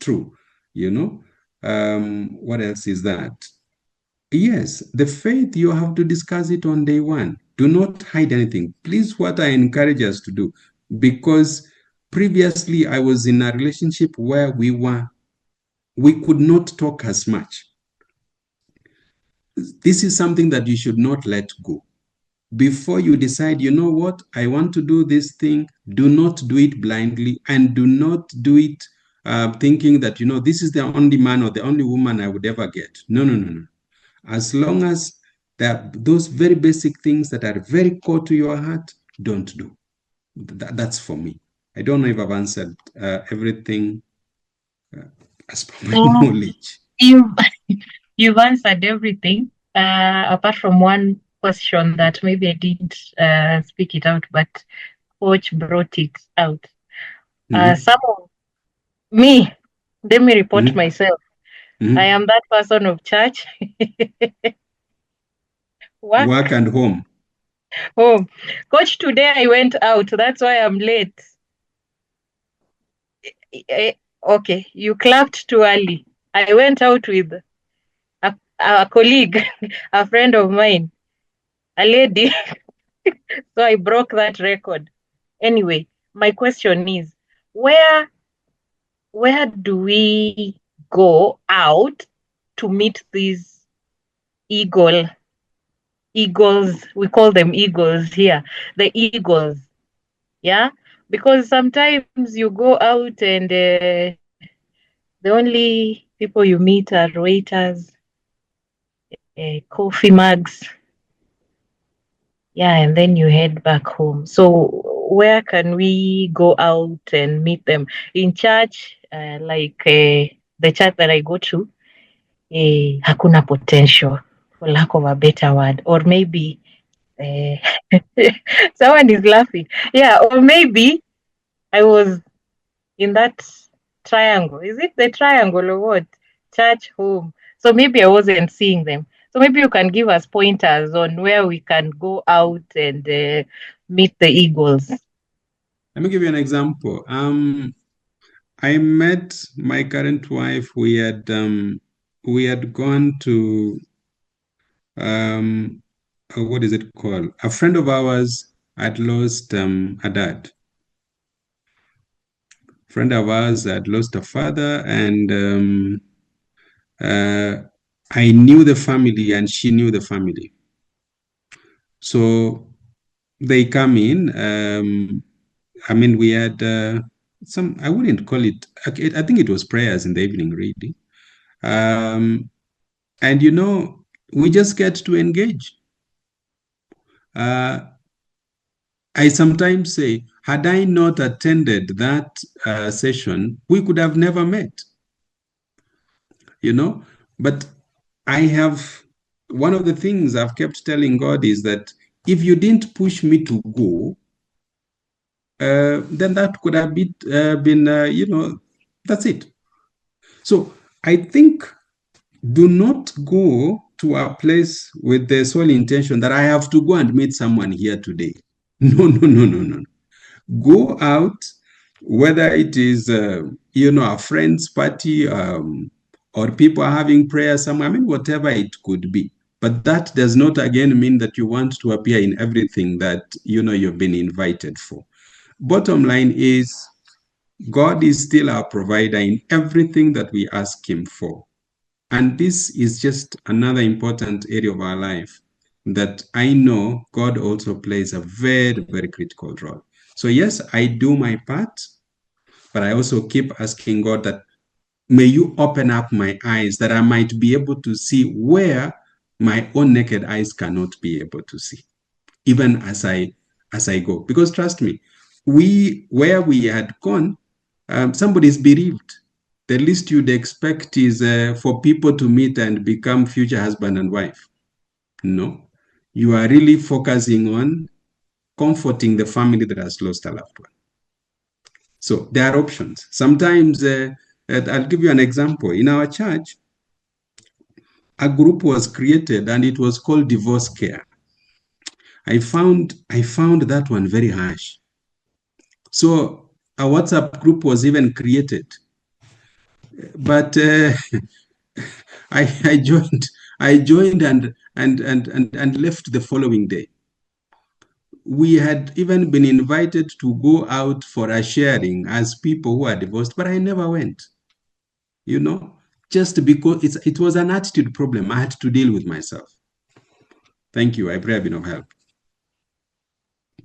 true, you know. What else is that? Yes, the faith, you have to discuss it on day one. Do not hide anything. Please, what I encourage us to do, because previously I was in a relationship where we could not talk as much. This is something that you should not let go. Before you decide, you know what, I want to do this thing, do not do it blindly, and do not do it thinking that, you know, this is the only man or the only woman I would ever get. No, no, no, no. As long as those very basic things that are very core to your heart, don't do. That's for me. I don't know if I've answered everything as per my knowledge. You you've answered everything, apart from one question that maybe I didn't speak it out, but Coach brought it out. Some of me, let me report myself. I am that person of church, Work and home. home. Coach, today I went out. That's why I'm late. Okay, you clapped too early. I went out with a colleague, a friend of mine, a lady. So I broke that record. Anyway, my question is, where do we go out to meet these eagles? We call them eagles here, the eagles. Yeah, because sometimes you go out and the only people you meet are waiters, coffee mugs. Yeah, and then you head back home. So where can we go out and meet them? In church, like the church that I go to, hakuna potential, for lack of a better word. Or maybe someone is laughing. Yeah, or maybe I was in that triangle. Is it the triangle or what? Church, home. So maybe I wasn't seeing them. So maybe you can give us pointers on where we can go out and meet the eagles. Let me give you an example. I met my current wife. We had gone to what is it called? A friend of ours had lost a dad. Friend of ours had lost a father, and I knew the family, and she knew the family. So they come in. I mean, we had some. I wouldn't call it. I think it was prayers in the evening, really. And we just get to engage. I sometimes say, had I not attended that session, we could have never met. But I have, one of the things I've kept telling God is that if you didn't push me to go, then that could have been, that's it. So I think, do not go to a place with the sole intention that I have to go and meet someone here today. No, no, no, no, no. Go out, whether it is, a friend's party, or people are having prayer somewhere, I mean, whatever it could be. But that does not, again, mean that you want to appear in everything that, you've been invited for. Bottom line is, God is still our provider in everything that we ask him for. And this is just another important area of our life that I know God also plays a very, very critical role. So yes, I do my part, but I also keep asking God that, may you open up my eyes that I might be able to see where my own naked eyes cannot be able to see, even as I go. Because trust me, where we had gone, somebody's bereaved. The least you'd expect is for people to meet and become future husband and wife. No, you are really focusing on comforting the family that has lost a loved one. So there are options. Sometimes, I'll give you an example. In our church, a group was created and it was called Divorce Care. I found that one very harsh. So a WhatsApp group was even created. But I joined and left the following day. We had even been invited to go out for a sharing as people who are divorced, but I never went. Just because it was an attitude problem I had to deal with myself. Thank you. I pray I've been of help.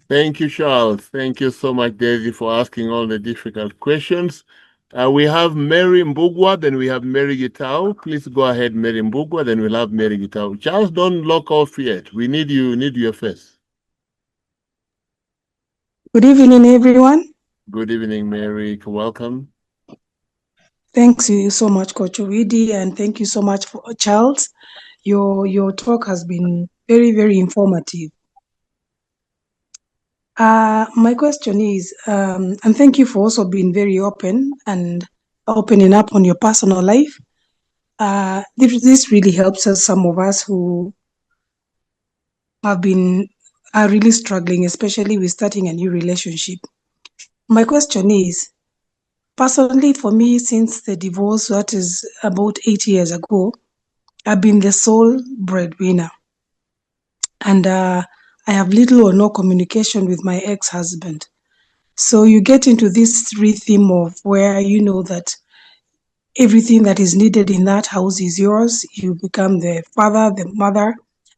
Thank you, Charles. Thank you so much, Daisy, for asking all the difficult questions. We have Mary Mbugwa, then we have Mary Gitau. Please go ahead, Mary Mbugwa, then we'll have Mary Gitau. Charles, don't lock off yet. We need you first. Good evening, everyone. Good evening, Mary. Welcome. Thanks you so much, Coach Owidi, and thank you so much for Charles. Your talk has been very, very informative. My question is, and thank you for also being very open and opening up on your personal life. This really helps us, some of us who are really struggling, especially with starting a new relationship. My question is, personally, for me, since the divorce, that is about 8 years ago, I've been the sole breadwinner. And I have little or no communication with my ex-husband. So you get into this three theme of where you know that everything that is needed in that house is yours. You become the father, the mother,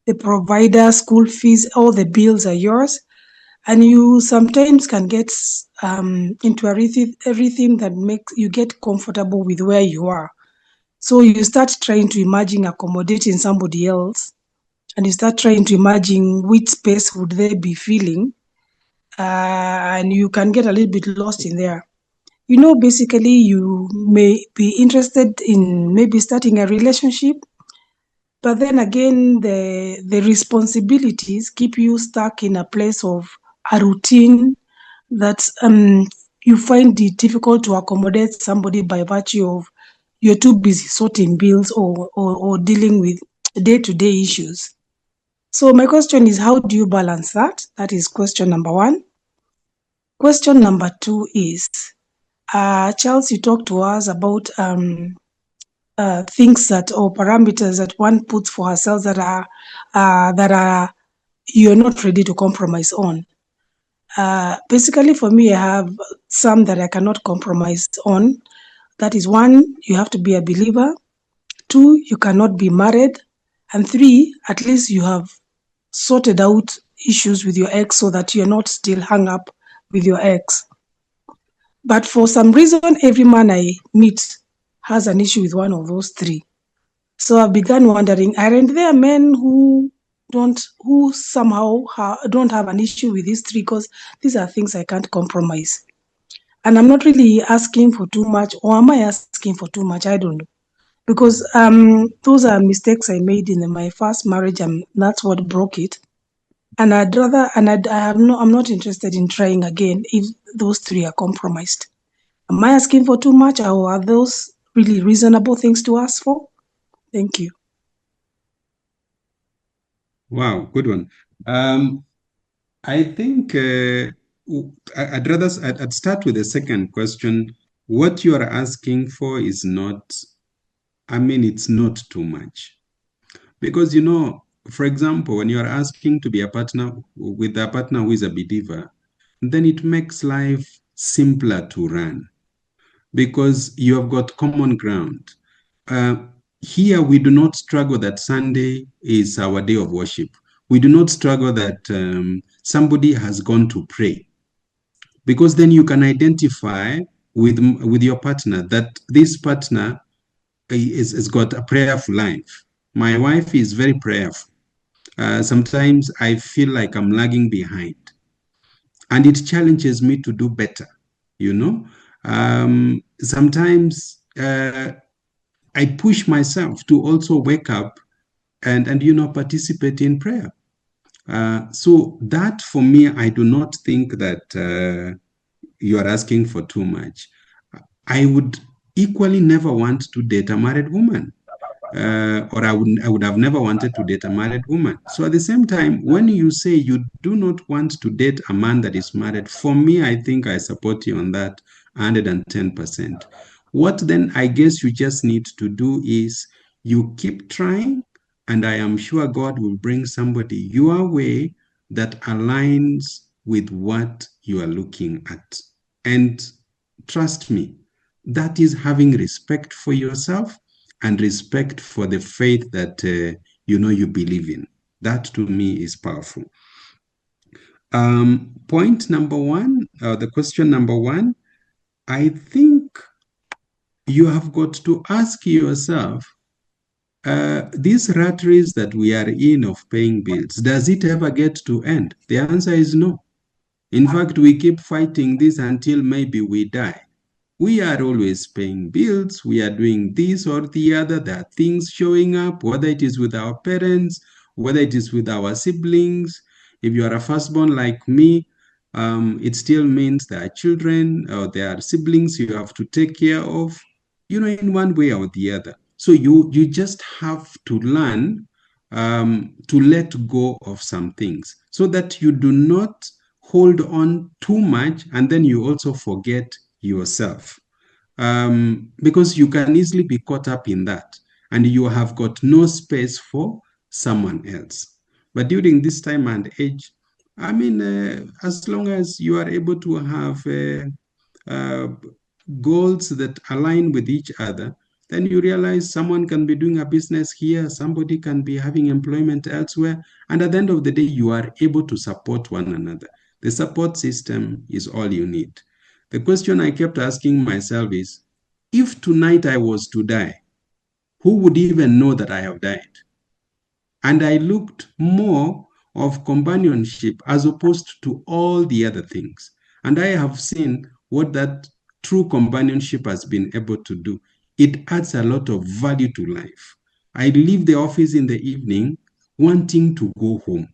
the provider, school fees, all the bills are yours. And you sometimes can get into a rhythm that makes you get comfortable with where you are. So you start trying to imagine accommodating somebody else, and you start trying to imagine which space would they be filling, and you can get a little bit lost in there. Basically, you may be interested in maybe starting a relationship, but then again, the responsibilities keep you stuck in a place of a routine that you find it difficult to accommodate somebody by virtue of you're too busy sorting bills or dealing with day-to-day issues. So my question is, how do you balance that? That is question number one. question number 2 is, Charles, you talked to us about things that, or parameters that one puts for herself that are you're not ready to compromise on. Basically, for me, I have some that I cannot compromise on. That is, 1, you have to be a believer. 2, you cannot be married. And 3, at least you have sorted out issues with your ex so that you're not still hung up with your ex. But for some reason, every man I meet has an issue with one of those 3. So I've begun wondering, aren't there men who somehow don't have an issue with these 3? Because these are things I can't compromise. And I'm not really asking for too much, or am I asking for too much? I don't know. Because those are mistakes I made in my first marriage, and that's what broke it. And I'm not interested in trying again if those 3 are compromised. Am I asking for too much, or are those really reasonable things to ask for? Thank you. Wow, good one. I think I'd start with the second question. What you are asking for is not, it's not too much. Because, for example, when you are asking to be a partner with a partner who is a believer, then it makes life simpler to run because you have got common ground. Here, we do not struggle that Sunday is our day of worship. We do not struggle that somebody has gone to pray, because then you can identify with your partner that this partner has got a prayerful life. My wife is very prayerful. Sometimes I feel like I'm lagging behind, and it challenges me to do better. Sometimes I push myself to also wake up and participate in prayer. So that, for me, I do not think that you are asking for too much. I would equally never want to date a married woman. Or I would have never wanted to date a married woman. So at the same time, when you say you do not want to date a man that is married, for me, I think I support you on that 110%. What then I guess you just need to do is you keep trying, and I am sure God will bring somebody your way that aligns with what you are looking at. And trust me, that is having respect for yourself and respect for the faith that you believe in. That, to me, is powerful. Point number 1, the question number 1, I think you have got to ask yourself, this rat race that we are in of paying bills, does it ever get to end? The answer is no. In fact, we keep fighting this until maybe we die. We are always paying bills. We are doing this or the other. There are things showing up, whether it is with our parents, whether it is with our siblings. If you are a firstborn like me, it still means there are children or there are siblings you have to take care of, in one way or the other. So you just have to learn to let go of some things so that you do not hold on too much and then you also forget yourself, because you can easily be caught up in that and you have got no space for someone else. But during this time and age, as long as you are able to have goals that align with each other, then you realize someone can be doing a business here, somebody can be having employment elsewhere, and at the end of the day, you are able to support one another. The support system is all you need. The question I kept asking myself is, if tonight I was to die, who would even know that I have died? And I looked more of companionship as opposed to all the other things. And I have seen what that true companionship has been able to do. It adds a lot of value to life. I leave the office in the evening wanting to go home.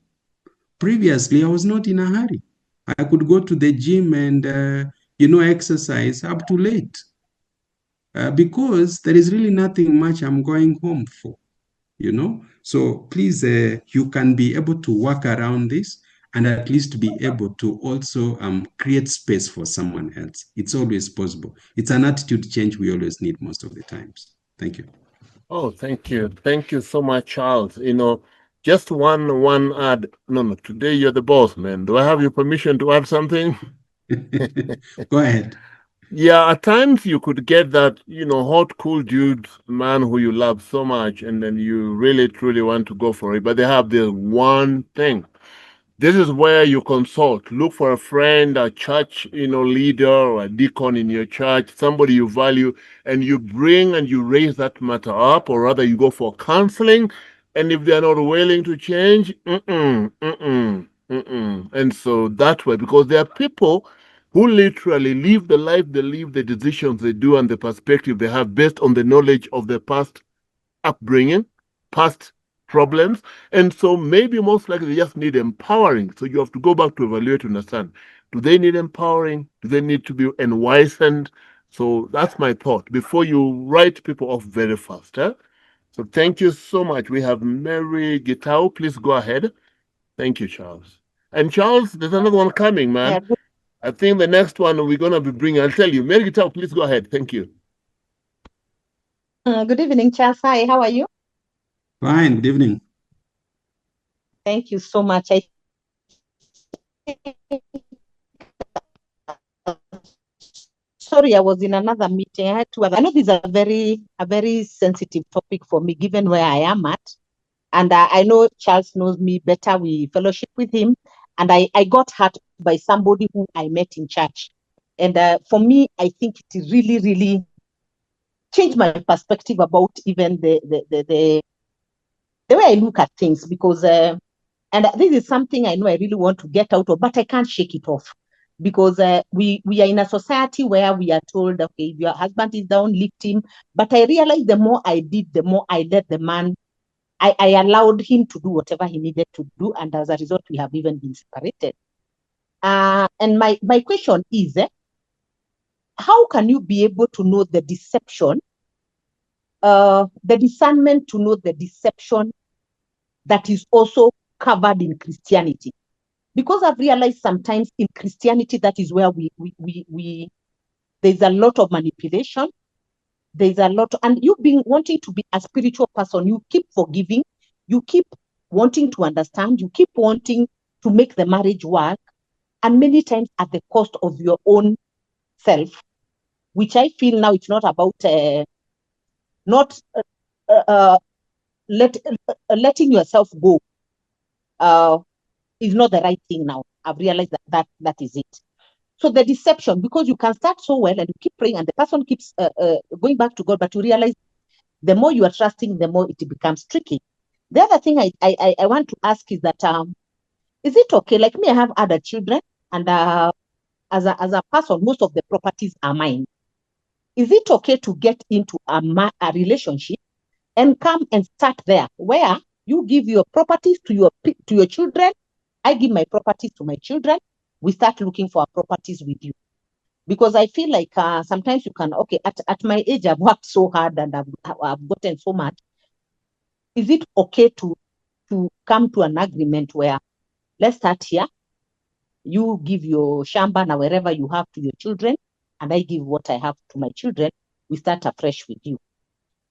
Previously, I was not in a hurry. I could go to the gym and, exercise up to late because there is really nothing much I'm going home for. So please, you can be able to work around this and at least be able to also create space for someone else. It's always possible. It's an attitude change we always need most of the times. Thank you. Oh, thank you. Thank you so much, Charles. Just one add. No, today you're the boss, man. Do I have your permission to add something? Go ahead. Yeah, at times you could get that, hot, cool dude, man who you love so much, and then you really, truly want to go for it, but they have this one thing. This is where you consult. Look for a friend, a church, leader or a deacon in your church, somebody you value, and you bring and you raise that matter up, or rather you go for counseling. And if they're not willing to change, And so that way, because there are people who literally live the life they live, the decisions they do, and the perspective they have based on the knowledge of their past upbringing, past problems. And so maybe most likely they just need empowering. So you have to go back to evaluate to understand, do they need empowering? Do they need to be enlightened? So that's my thought before you write people off very fast. So thank you so much. We have Mary Gitao. Please go ahead. Thank you, Charles. And Charles, there's another one coming, man. I think the next one we're going to be bringing, I'll tell you. Mary Gitao, please go ahead. Thank you. Good evening, Charles. Hi, how are you? Fine, good evening. Thank you so much. Sorry, I was in another meeting. I know this is a very sensitive topic for me, given where I am at. And I know Charles knows me better. We fellowship with him. And I got hurt by somebody who I met in church. And for me, I think it really, really changed my perspective about even the way I look at things. Because, and this is something I know I really want to get out of, but I can't shake it off. Because we are in a society where we are told, okay, if your husband is down, lift him. But I realized the more I did, the more I let the man, I allowed him to do whatever he needed to do. And as a result, we have even been separated. And my question is, how can you be able to know the deception, the discernment to know the deception that is also covered in Christianity? Because I've realized sometimes in Christianity, that is where there's a lot of manipulation. There's a lot, and you've been wanting to be a spiritual person. You keep forgiving. You keep wanting to understand. You keep wanting to make the marriage work. And many times at the cost of your own self, which I feel now it's not about letting yourself go. Is not the right thing now. I've realized that is it. So the deception, because you can start so well and you keep praying and the person keeps going back to God, but you realize the more you are trusting, the more it becomes tricky. The other thing I want to ask is that, is it okay? Like me, I have other children, and as a person, most of the properties are mine. Is it okay to get into a relationship and come and start there, where you give your properties to your children, I give my properties to my children, we start looking for our properties with you? Because I feel like sometimes you can, okay, at my age, I've worked so hard and I've gotten so much. Is it okay to come to an agreement where, let's start here, you give your shamba now wherever you have to your children, and I give what I have to my children, we start afresh with you?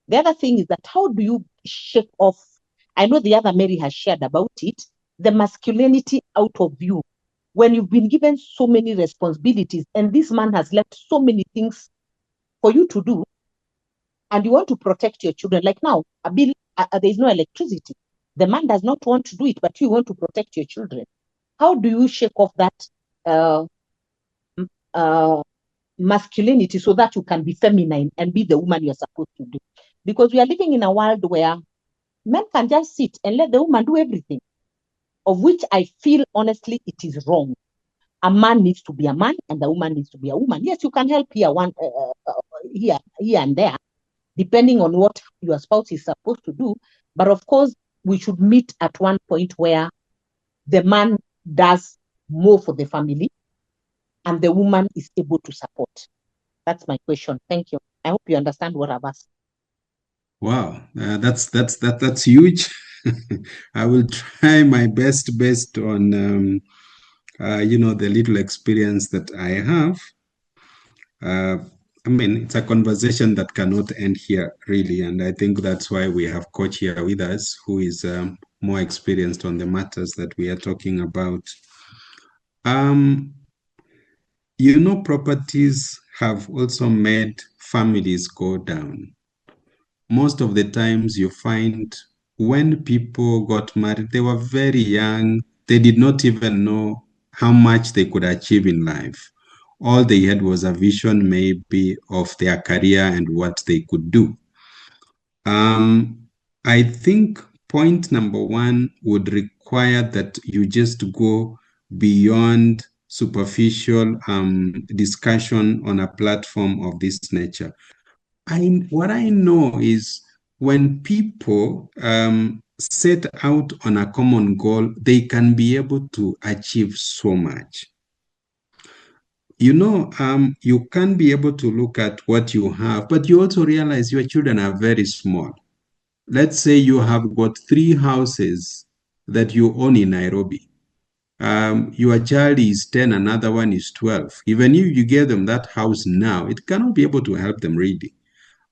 The other thing is that how do you shake off, I know the other Mary has shared about it, the masculinity out of you when you've been given so many responsibilities and this man has left so many things for you to do, and you want to protect your children. Like now, a bill, there is no electricity. The man does not want to do it, but you want to protect your children. How do you shake off that masculinity so that you can be feminine and be the woman you're supposed to do? Because we are living in a world where men can just sit and let the woman do everything, of which I feel honestly it is wrong. A man needs to be a man and the woman needs to be a woman. Yes, you can help here, here and there, depending on what your spouse is supposed to do. But of course, we should meet at one point where the man does more for the family and the woman is able to support. That's my question. Thank you. I hope you understand what I've asked. Wow, that's huge. I will try my best based on, the little experience that I have. I mean, it's a conversation that cannot end here, really. And I think that's why we have Coach here with us, who is more experienced on the matters that we are talking about. Properties have also made families go down. Most of the times you find when people got married, they were very young. They did not even know how much they could achieve in life. All they had was a vision, maybe, of their career and what they could do. I think point number one would require that you just go beyond superficial discussion on a platform of this nature. What I know is when people set out on a common goal, they can be able to achieve so much. You can be able to look at what you have, but you also realize your children are very small. Let's say you have got 3 houses that you own in Nairobi. Your child is 10, another one is 12. Even if you give them that house now, it cannot be able to help them really.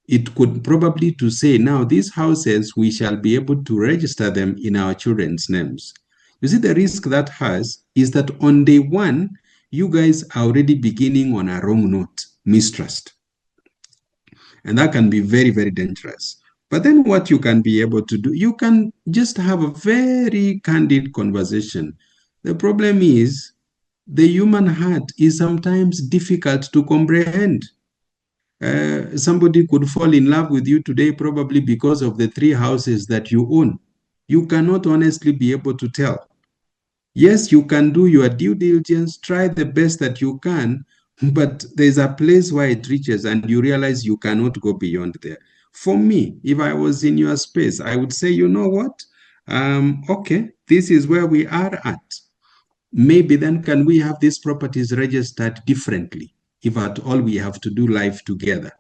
It could probably to say, now these houses, we shall be able to register them in our children's names. You see, the risk that has is that on day one, you guys are already beginning on a wrong note, mistrust. And that can be very, very dangerous. But then what you can be able to do, you can just have a very candid conversation. The problem is the human heart is sometimes difficult to comprehend. Somebody could fall in love with you today probably because of the 3 houses that you own. You cannot honestly be able to tell. Yes, you can do your due diligence, try the best that you can, but there's a place where it reaches and you realize you cannot go beyond there. For me, if I was in your space, I would say, you know what? Okay, this is where we are at. Maybe then can we have these properties registered differently? If at all we have to do life together.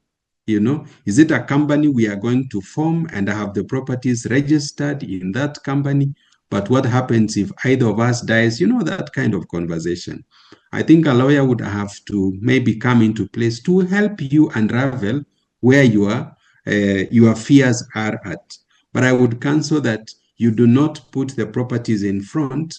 Is it a company we are going to form and have the properties registered in that company? But what happens if either of us dies? That kind of conversation. I think a lawyer would have to maybe come into place to help you unravel where your fears are at. But I would counsel that you do not put the properties in front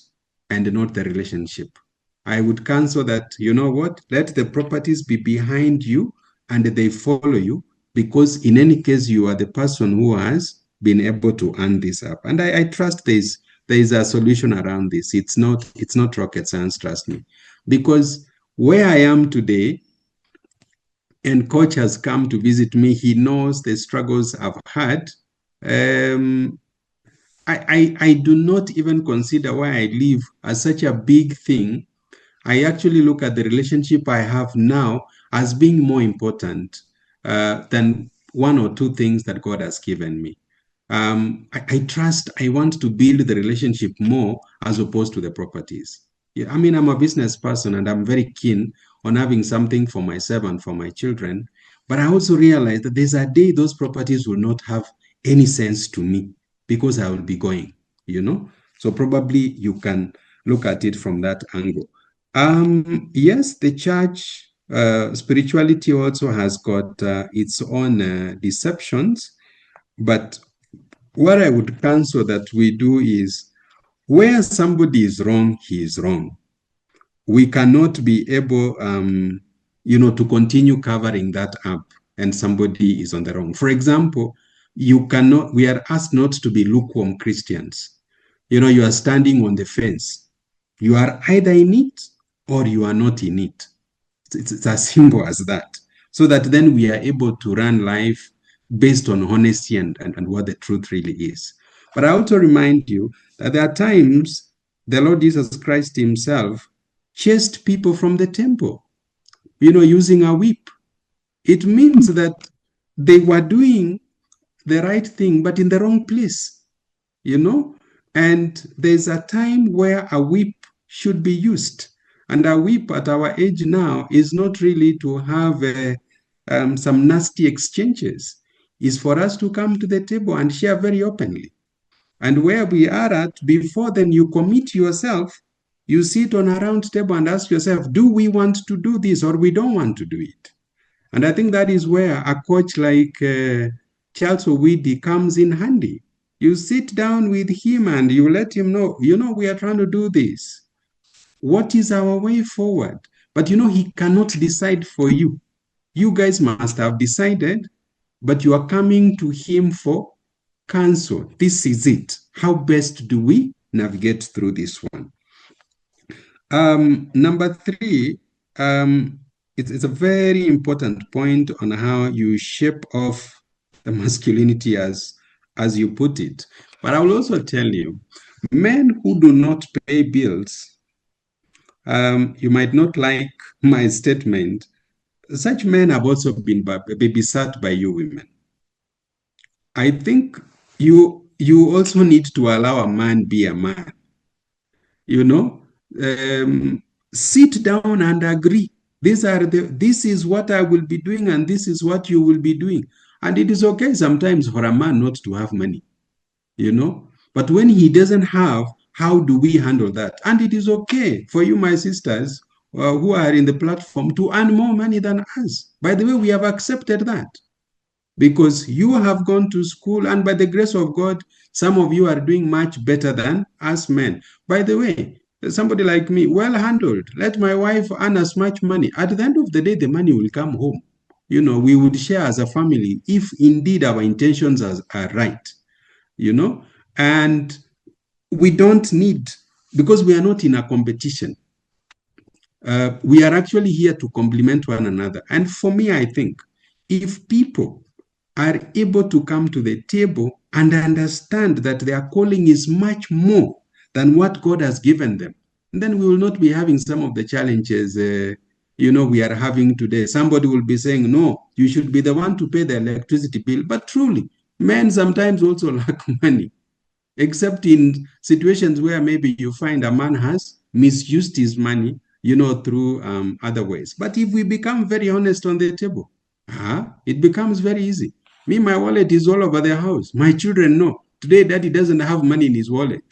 and not the relationship. I would counsel that, you know what, let the properties be behind you and they follow you, because in any case, you are the person who has been able to earn this up. And I trust there is a solution around this. It's not rocket science, trust me. Because where I am today, and Coach has come to visit me, he knows the struggles I've had. I do not even consider where I live as such a big thing. I actually look at the relationship I have now as being more important than 1 or 2 things that God has given me. I want to build the relationship more as opposed to the properties. Yeah, I mean, I'm a business person and I'm very keen on having something for myself and for my children. But I also realize that there's a day those properties will not have any sense to me because I will be going, So probably you can look at it from that angle. Yes, the church spirituality also has got its own deceptions, but what I would counsel that we do is where somebody is wrong, he is wrong. We cannot be able, to continue covering that up and somebody is on the wrong. For example, we are asked not to be lukewarm Christians. You are standing on the fence. You are either in it or you are not in it. It's as simple as that. So that then we are able to run life based on honesty and what the truth really is. But I also remind you that there are times the Lord Jesus Christ himself chased people from the temple, using a whip. It means that they were doing the right thing, but in the wrong place, and there's a time where a whip should be used. And a whip at our age now is not really to have some nasty exchanges. It's for us to come to the table and share very openly. And where we are at, before then you commit yourself, you sit on a round table and ask yourself, do we want to do this or we don't want to do it? And I think that is where a coach like Charles Owidi comes in handy. You sit down with him and you let him know, we are trying to do this. What is our way forward? But he cannot decide for you. You guys must have decided, but you are coming to him for counsel. This is it. How best do we navigate through this one? Number 3, it's a very important point on how you shape off the masculinity as you put it. But I will also tell you, men who do not pay bills, you might not like my statement, such men have also been babysat by you women. I think you also need to allow a man be a man. Sit down and agree. This is what I will be doing and this is what you will be doing. And it is okay sometimes for a man not to have money, But when he doesn't have, how do we handle that? And it is okay for you, my sisters, who are in the platform, to earn more money than us. By the way, we have accepted that because you have gone to school, and by the grace of God, some of you are doing much better than us men. By the way, somebody like me, well handled, let my wife earn as much money. At the end of the day, the money will come home. We would share as a family if indeed our intentions are right, and we don't need, because we are not in a competition. We are actually here to complement one another. And for me, I think if people are able to come to the table and understand that their calling is much more than what God has given them, then we will not be having some of the challenges we are having today. Somebody will be saying, no, you should be the one to pay the electricity bill. But truly, men sometimes also lack money, except in situations where maybe you find a man has misused his money, through other ways. But if we become very honest on the table, it becomes very easy. Me, my wallet is all over the house. My children know. Today, daddy doesn't have money in his wallet.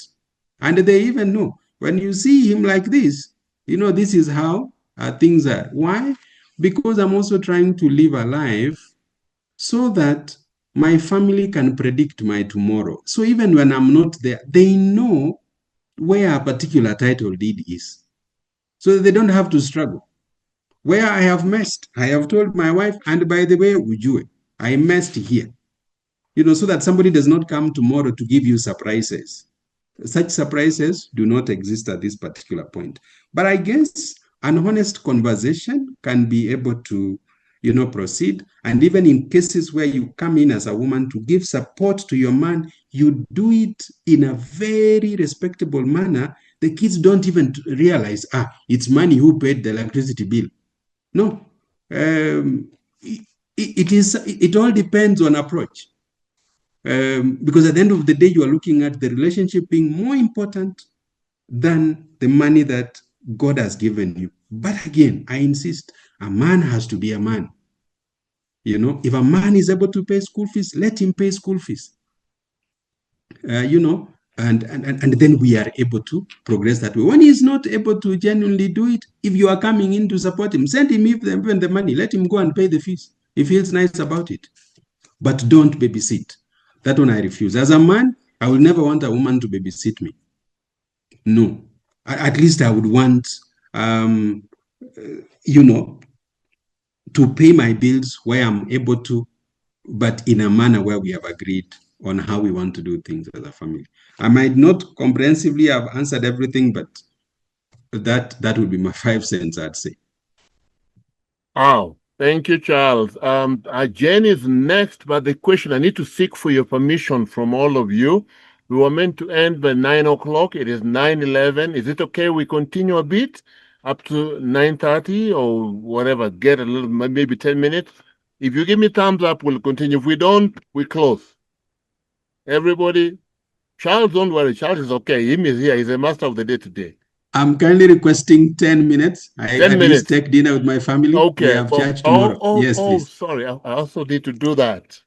And they even know. When you see him like this, this is how things are. Why? Because I'm also trying to live a life so that my family can predict my tomorrow. So even when I'm not there, they know where a particular title deed is. So they don't have to struggle. Where I have messed, I have told my wife, and by the way, Ujue, I messed here. So that somebody does not come tomorrow to give you surprises. Such surprises do not exist at this particular point. But I guess an honest conversation can be able to, proceed. And even in cases where you come in as a woman to give support to your man, you do it in a very respectable manner. The kids don't even realize, it's money who paid the electricity bill. No. It all depends on approach. Because at the end of the day, you are looking at the relationship being more important than the money that God has given you. But again, I insist, a man has to be a man. If a man is able to pay school fees, let him pay school fees. And then we are able to progress that way. When he's not able to genuinely do it, if you are coming in to support him, send him even the money, let him go and pay the fees. He feels nice about it. But don't babysit. That one I refuse. As a man, I will never want a woman to babysit me. No. At least I would want, to pay my bills where I'm able to, but in a manner where we have agreed on how we want to do things as a family. I might not comprehensively have answered everything, but that would be my 5 cents, I'd say. Oh, thank you, Charles. Jen is next, but the question, I need to seek for your permission from all of you. We were meant to end by 9 o'clock. It is 9:11. Is it okay we continue a bit up to 9:30 or whatever? Get a little, maybe 10 minutes. If you give me thumbs up, we'll continue. If we don't, we close. Everybody, Charles, don't worry. Charles is okay. Him is here. He's a master of the day today. I'm kindly requesting 10 minutes. 10 at minutes. Least take dinner with my family. Okay. We have church tomorrow. Yes, please. Sorry. I also need to do that.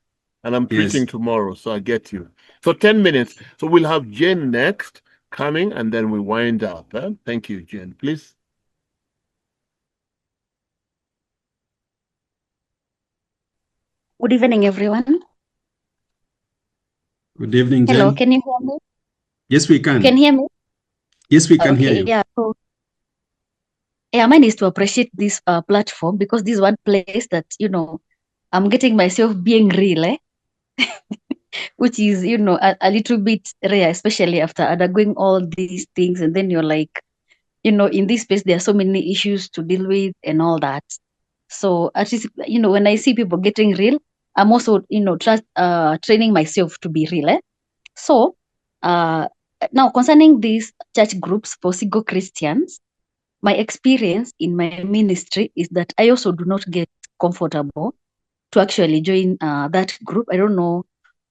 And I'm preaching tomorrow, so I get you. So 10 minutes. So we'll have Jane next coming, and then we wind up. Thank you, Jane. Please. Good evening, everyone. Good evening, Jen. Hello, can you hear me? Yes, we can. Can you hear me? Yes, we can hear you. Yeah. So, yeah, mine is to appreciate this platform, because this is one place that, I'm getting myself being real, which is, a little bit rare, especially after undergoing all these things. And then you're like, in this space, there are so many issues to deal with and all that. So at least, when I see people getting real, I'm also, training myself to be real. So now concerning these church groups for single Christians, my experience in my ministry is that I also do not get comfortable to actually join that group. I don't know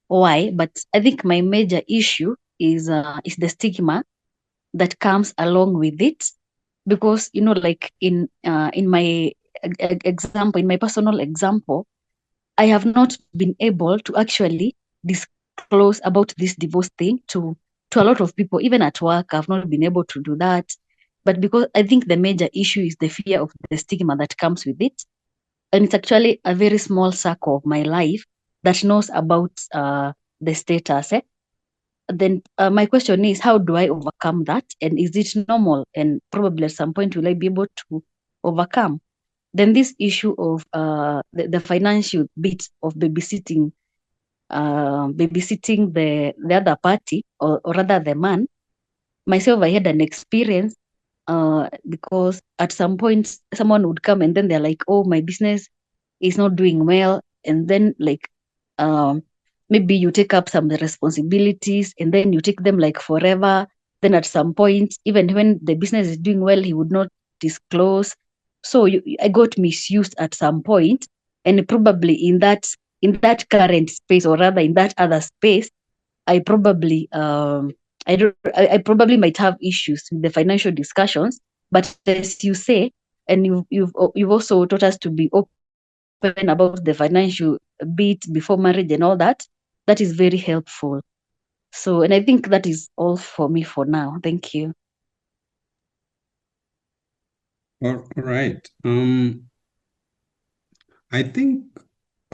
why, but I think my major issue is the stigma that comes along with it, because like in my example, in my personal example, I have not been able to actually disclose about this divorce thing to a lot of people. Even at work, I've not been able to do that. But because I think the major issue is the fear of the stigma that comes with it. And it's actually a very small circle of my life that knows about the status. Then my question is, how do I overcome that? And is it normal? And probably at some point, will I be able to overcome? Then this issue of the financial bit of babysitting, the other party, or rather the man. Myself, I had an experience because at some point someone would come and then they're like, oh, my business is not doing well. And then like maybe you take up some responsibilities and then you take them like forever. Then at some point, even when the business is doing well, he would not disclose. So I got misused at some point, and probably in that current space, or rather in that other space, I probably I probably might have issues with the financial discussions. But as you say, and you've also taught us to be open about the financial bit before marriage and all that, that is very helpful. So, and I think that is all for me for now. Thank you. All right. I think,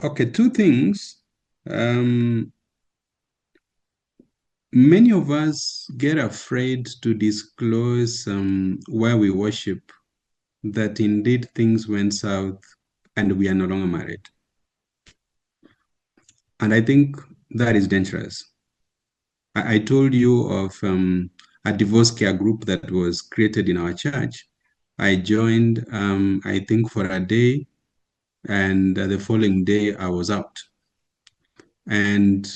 okay, two things. Many of us get afraid to disclose where we worship, that indeed things went south and we are no longer married. And I think that is dangerous. I told you of a divorce care group that was created in our church. I joined, I think, for a day, and the following day I was out. And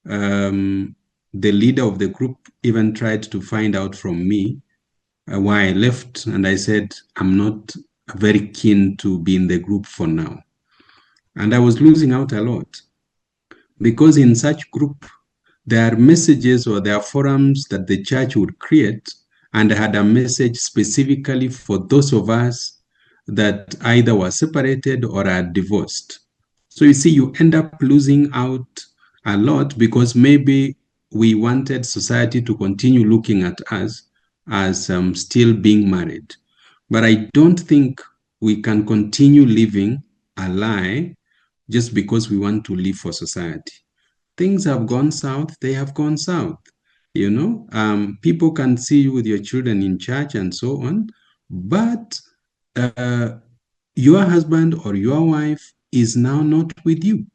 the leader of the group even tried to find out from me why I left. And I said, I'm not very keen to be in the group for now. And I was losing out a lot, because in such group, there are messages or there are forums that the church would create, and had a message specifically for those of us that either were separated or are divorced. So you see, you end up losing out a lot, because maybe we wanted society to continue looking at us as still being married. But I don't think we can continue living a lie just because we want to live for society. Things have gone south, they have gone south. People can see you with your children in church and so on, but your husband or your wife is now not with you.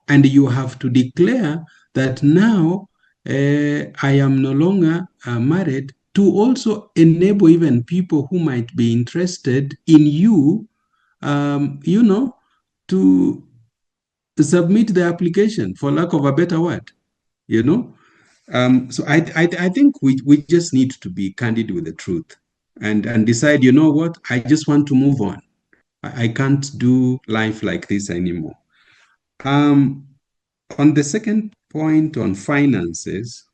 And you have to declare that now I am no longer married, to also enable even people who might be interested in you, to submit the application, for lack of a better word. So I think we just need to be candid with the truth, and decide, you know what, I just want to move on. I can't do life like this anymore. On the second point on finances,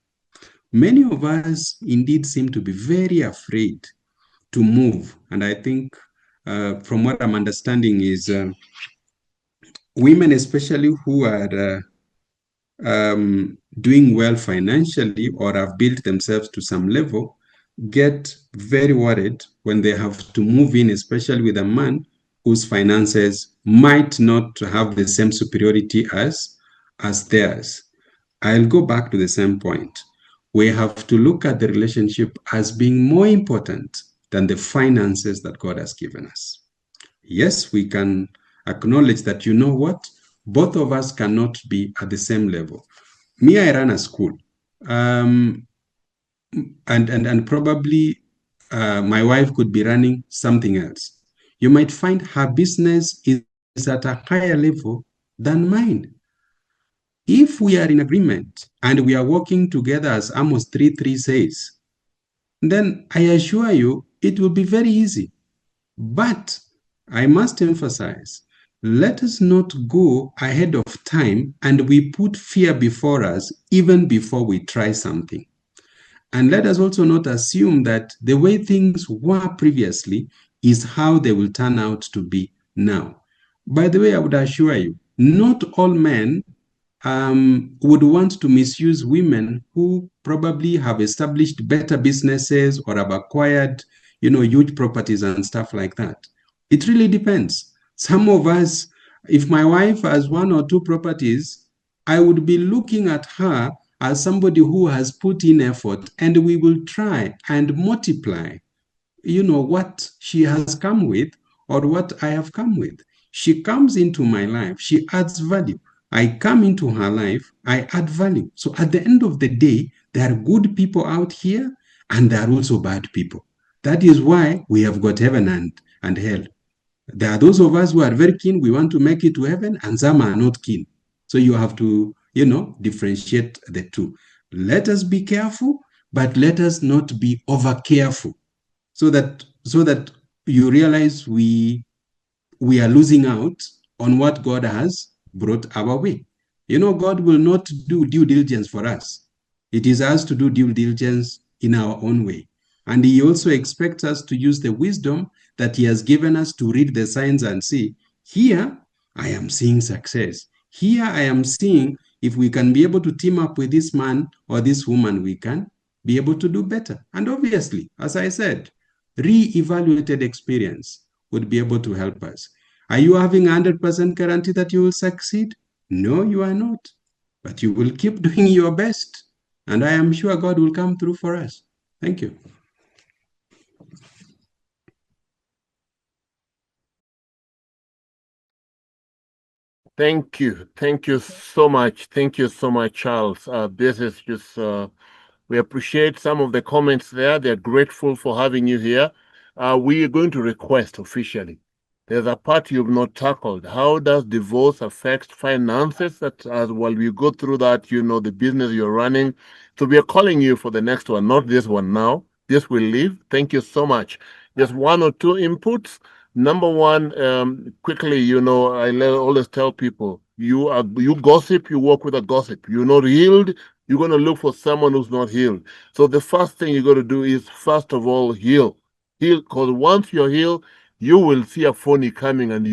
many of us indeed seem to be very afraid to move. And I think, from what I'm understanding, is women, especially who are doing well financially or have built themselves to some level get very worried when they have to move in, especially with a man whose finances might not have the same superiority as theirs. I'll go back to the same point. We have to look at the relationship as being more important than the finances that God has given us. Yes, we can acknowledge that, you know what, both of us cannot be at the same level. Me, I run a school, and probably my wife could be running something else. You might find her business is at a higher level than mine. If we are in agreement and we are working together, as Amos 3:3 says, then I assure you it will be very easy. But I must emphasize, let us not go ahead of time and we put fear before us even before we try something. And let us also not assume that the way things were previously is how they will turn out to be now. By the way, I would assure you, not all men would want to misuse women who probably have established better businesses or have acquired, huge properties and stuff like that. It really depends. Some of us, if my wife has one or two properties, I would be looking at her as somebody who has put in effort, and we will try and multiply, what she has come with or what I have come with. She comes into my life, she adds value. I come into her life, I add value. So at the end of the day, there are good people out here and there are also bad people. That is why we have got heaven and hell. There are those of us who are very keen, we want to make it to heaven, and some are not keen. So you have to, differentiate the two. Let us be careful, but let us not be over careful so that you realize we are losing out on what God has brought our way. God will not do due diligence for us. It is us to do due diligence in our own way. And he also expects us to use the wisdom that he has given us to read the signs and see, here I am seeing success. Here I am seeing if we can be able to team up with this man or this woman, we can be able to do better. And obviously, as I said, re-evaluated experience would be able to help us. Are you having a 100% guarantee that you will succeed? No, you are not. But you will keep doing your best. And I am sure God will come through for us. Thank you. Thank you. Thank you so much. Thank you so much, Charles. This is just, we appreciate some of the comments there. They're grateful for having you here. We are going to request officially. There's a part you've not tackled. How does divorce affect finances? That as while we go through that, the business you're running. So we are calling you for the next one, not this one now. This will leave. Thank you so much. Just one or two inputs. Number one, quickly, I always tell people, you gossip, you work with a gossip. You're not healed, you're going to look for someone who's not healed. So the first thing you got to do is, first of all, heal. Heal, because once you're healed, you will see a phony coming and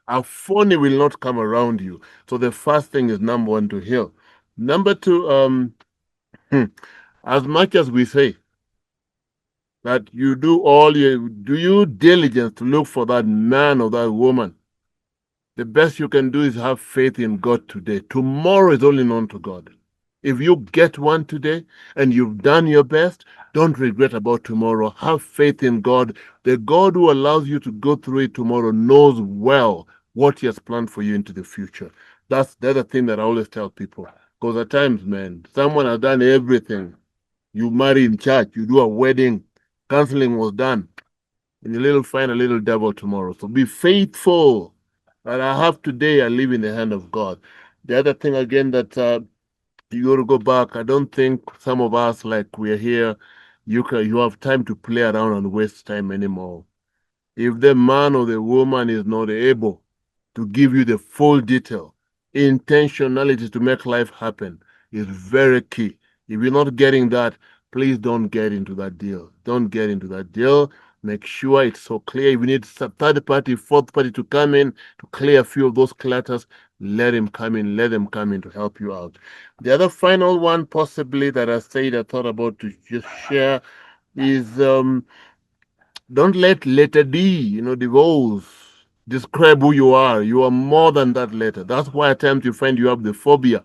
a phony will not come around you. So the first thing is number one, to heal. Number two, as much as we say that you do diligence to look for that man or that woman, the best you can do is have faith in God today. Tomorrow is only known to God. If you get one today and you've done your best, don't regret about tomorrow. Have faith in God. The God who allows you to go through it tomorrow knows well what he has planned for you into the future. That's the other thing that I always tell people. Because at times, man, someone has done everything. You marry in church, you do a wedding, counseling was done, and you'll find a little devil tomorrow. So be faithful. That I have today, I live in the hand of God. The other thing again that you got to go back. I don't think some of us, like we're here, you have time to play around and waste time anymore. If the man or the woman is not able to give you the full detail, intentionality to make life happen is very key. If you're not getting that, please don't get into that deal. Don't get into that deal. make sure it's so clear. If we need third party, fourth party to come in to clear a few of those clutters, let him come in, let them come in to help you out. The other final one, possibly, that I thought about to just share is don't let letter D, the vowels, describe who you are. You are more than that letter. That's why at times you find you have the phobia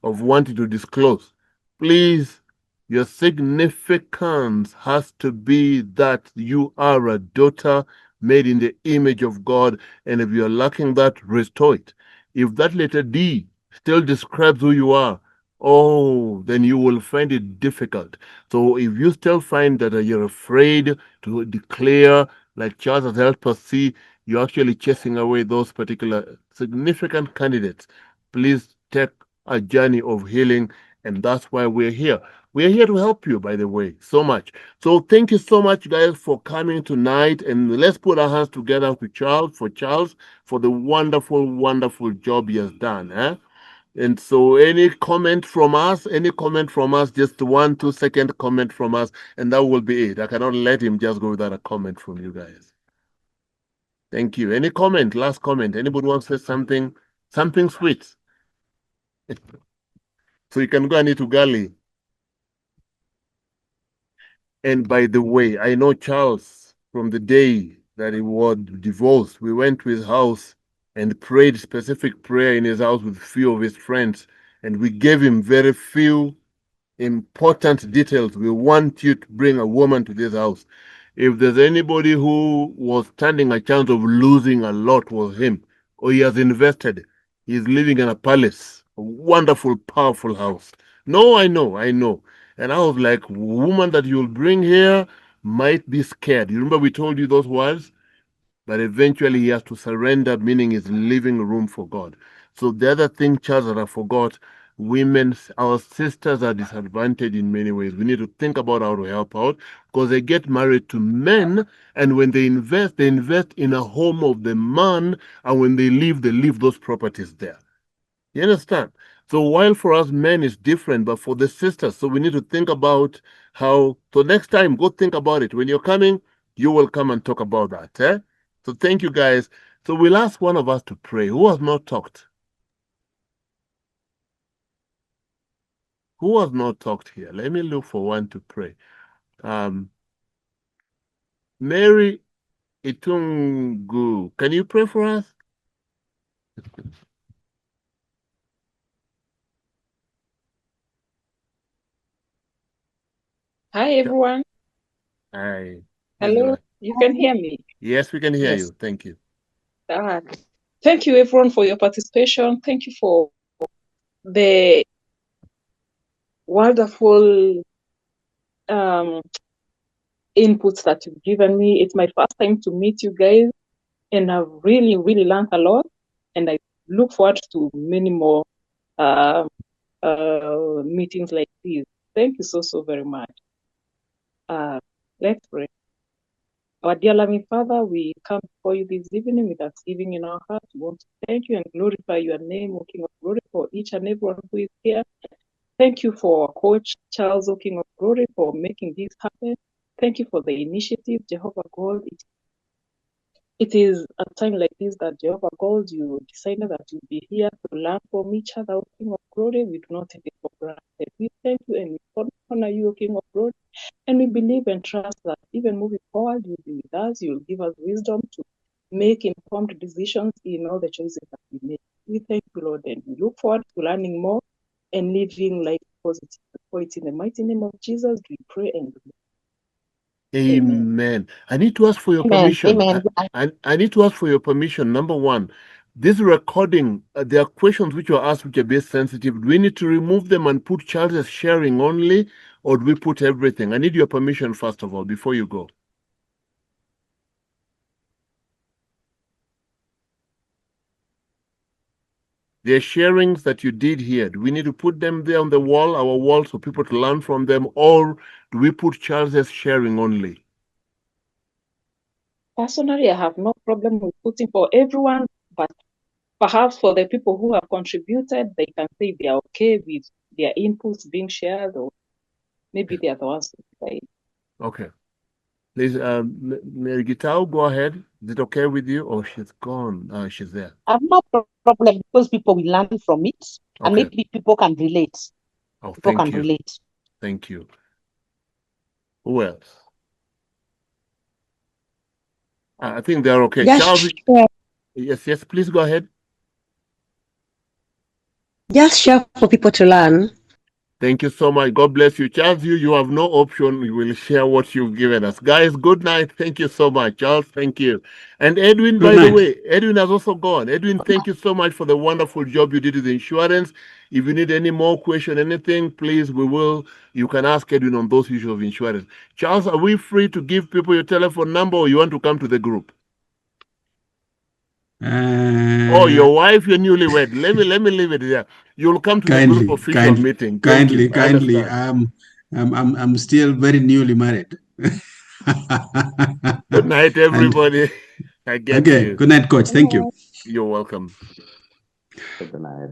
of wanting to disclose. Please, your significance has to be that you are a daughter made in the image of God. And if you're lacking that, restore it. If that letter D still describes who you are, oh, then you will find it difficult. So if you still find that you're afraid to declare, like Charles has helped us see, you're actually chasing away those particular significant candidates, please take a journey of healing. And that's why we're here. We're here to help you, by the way, so much. So thank you so much, guys, for coming tonight. And let's put our hands together with Charles, for the wonderful, wonderful job he has done. And so any comment from us, just 1, 2 second comment from us, and that will be it. I cannot let him just go without a comment from you guys. Thank you. Any comment, last comment? Anybody wants to say something sweet? So you can go and eat ugali. And by the way, I know Charles from the day that he was divorced. We went to his house and prayed specific prayer in his house with few of his friends. And we gave him very few important details. We want you to bring a woman to this house. If there's anybody who was standing a chance of losing a lot, was him. Or he has invested. He's living in a palace, a wonderful, powerful house. No, I know. And I was like, woman that you'll bring here might be scared. You remember we told you those words? But eventually he has to surrender, meaning he's leaving room for God. So the other thing, Charles, that I forgot, women, our sisters are disadvantaged in many ways. We need to think about how to help out because they get married to men, and when they invest in a home of the man, and when they leave those properties there. You understand? So while for us men it's different, but for the sisters, so we need to think about how. So next time, go think about it. When you're coming, you will come and talk about that. So thank you guys. So we'll ask one of us to pray. Who has not talked? Who has not talked here? Let me look for one to pray. Mary Itungu, can you pray for us? Hi, everyone. Hi. Hello, you can hear me? Yes, we can hear Yes. you. Thank you. Thank you, everyone, for your participation. Thank you for the wonderful inputs that you've given me. It's my first time to meet you guys, and I've really, really learned a lot. And I look forward to many more meetings like these. Thank you so very much. Let's pray. Our dear loving Father, we come before you this evening with thanksgiving in our hearts. We want to thank you and glorify your name, O King of Glory, for each and everyone who is here. Thank you for Coach Charles, O King of Glory, for making this happen. Thank you for the initiative, Jehovah God. It is a time like this that Jehovah God, you decided that you'll be here to learn from each other, O King of Glory. We do not take it for granted. We thank you and we honor you, O King of Glory. And we believe and trust that even moving forward, you'll be with us. You'll give us wisdom to make informed decisions in all the choices that we make. We thank you, Lord, and we look forward to learning more and living life positive. For it's in the mighty name of Jesus we pray and believe. Amen. I need to ask for your Amen. permission. Amen. I need to ask for your permission. Number one, this recording, there are questions which were asked which are a bit sensitive. Do we need to remove them and put Charles as sharing only, or do we put everything? I need your permission, first of all, before you go. The sharings that you did here, do we need to put them there on the wall, our wall, so people to learn from them, or do we put Charles as sharing only? Personally, I have no problem with putting for everyone, but perhaps for the people who have contributed, they can say they are okay with their inputs being shared, or maybe they are the ones to decide. Okay. Please, Mary Gitao, go ahead. Is it okay with you? Or she's gone? She's there. I have no problem because people will learn from it, and Okay. maybe people can relate. Oh, People thank can you. relate. Thank you. Who else? I think they're okay. Charles, yes, please go ahead. Just share for people to learn. Thank you so much. God bless you. Charles, you have no option. We will share what you've given us. Guys, good night. Thank you so much. Charles, thank you. And Edwin, Good by the night. way, Edwin has also gone. Edwin, thank you so much for the wonderful job you did with the insurance. If you need any more question, anything, please, you can ask Edwin on those issues of insurance. Charles, are we free to give people your telephone number or you want to come to the group? Oh, your wife, your newlywed. Let me leave it there. You'll come to the group official meeting. Thank you. I Kindly. understand. I'm still very newly married. Good night, everybody. I get Okay. you. Good night, Coach. Thank you. You're welcome. Good night.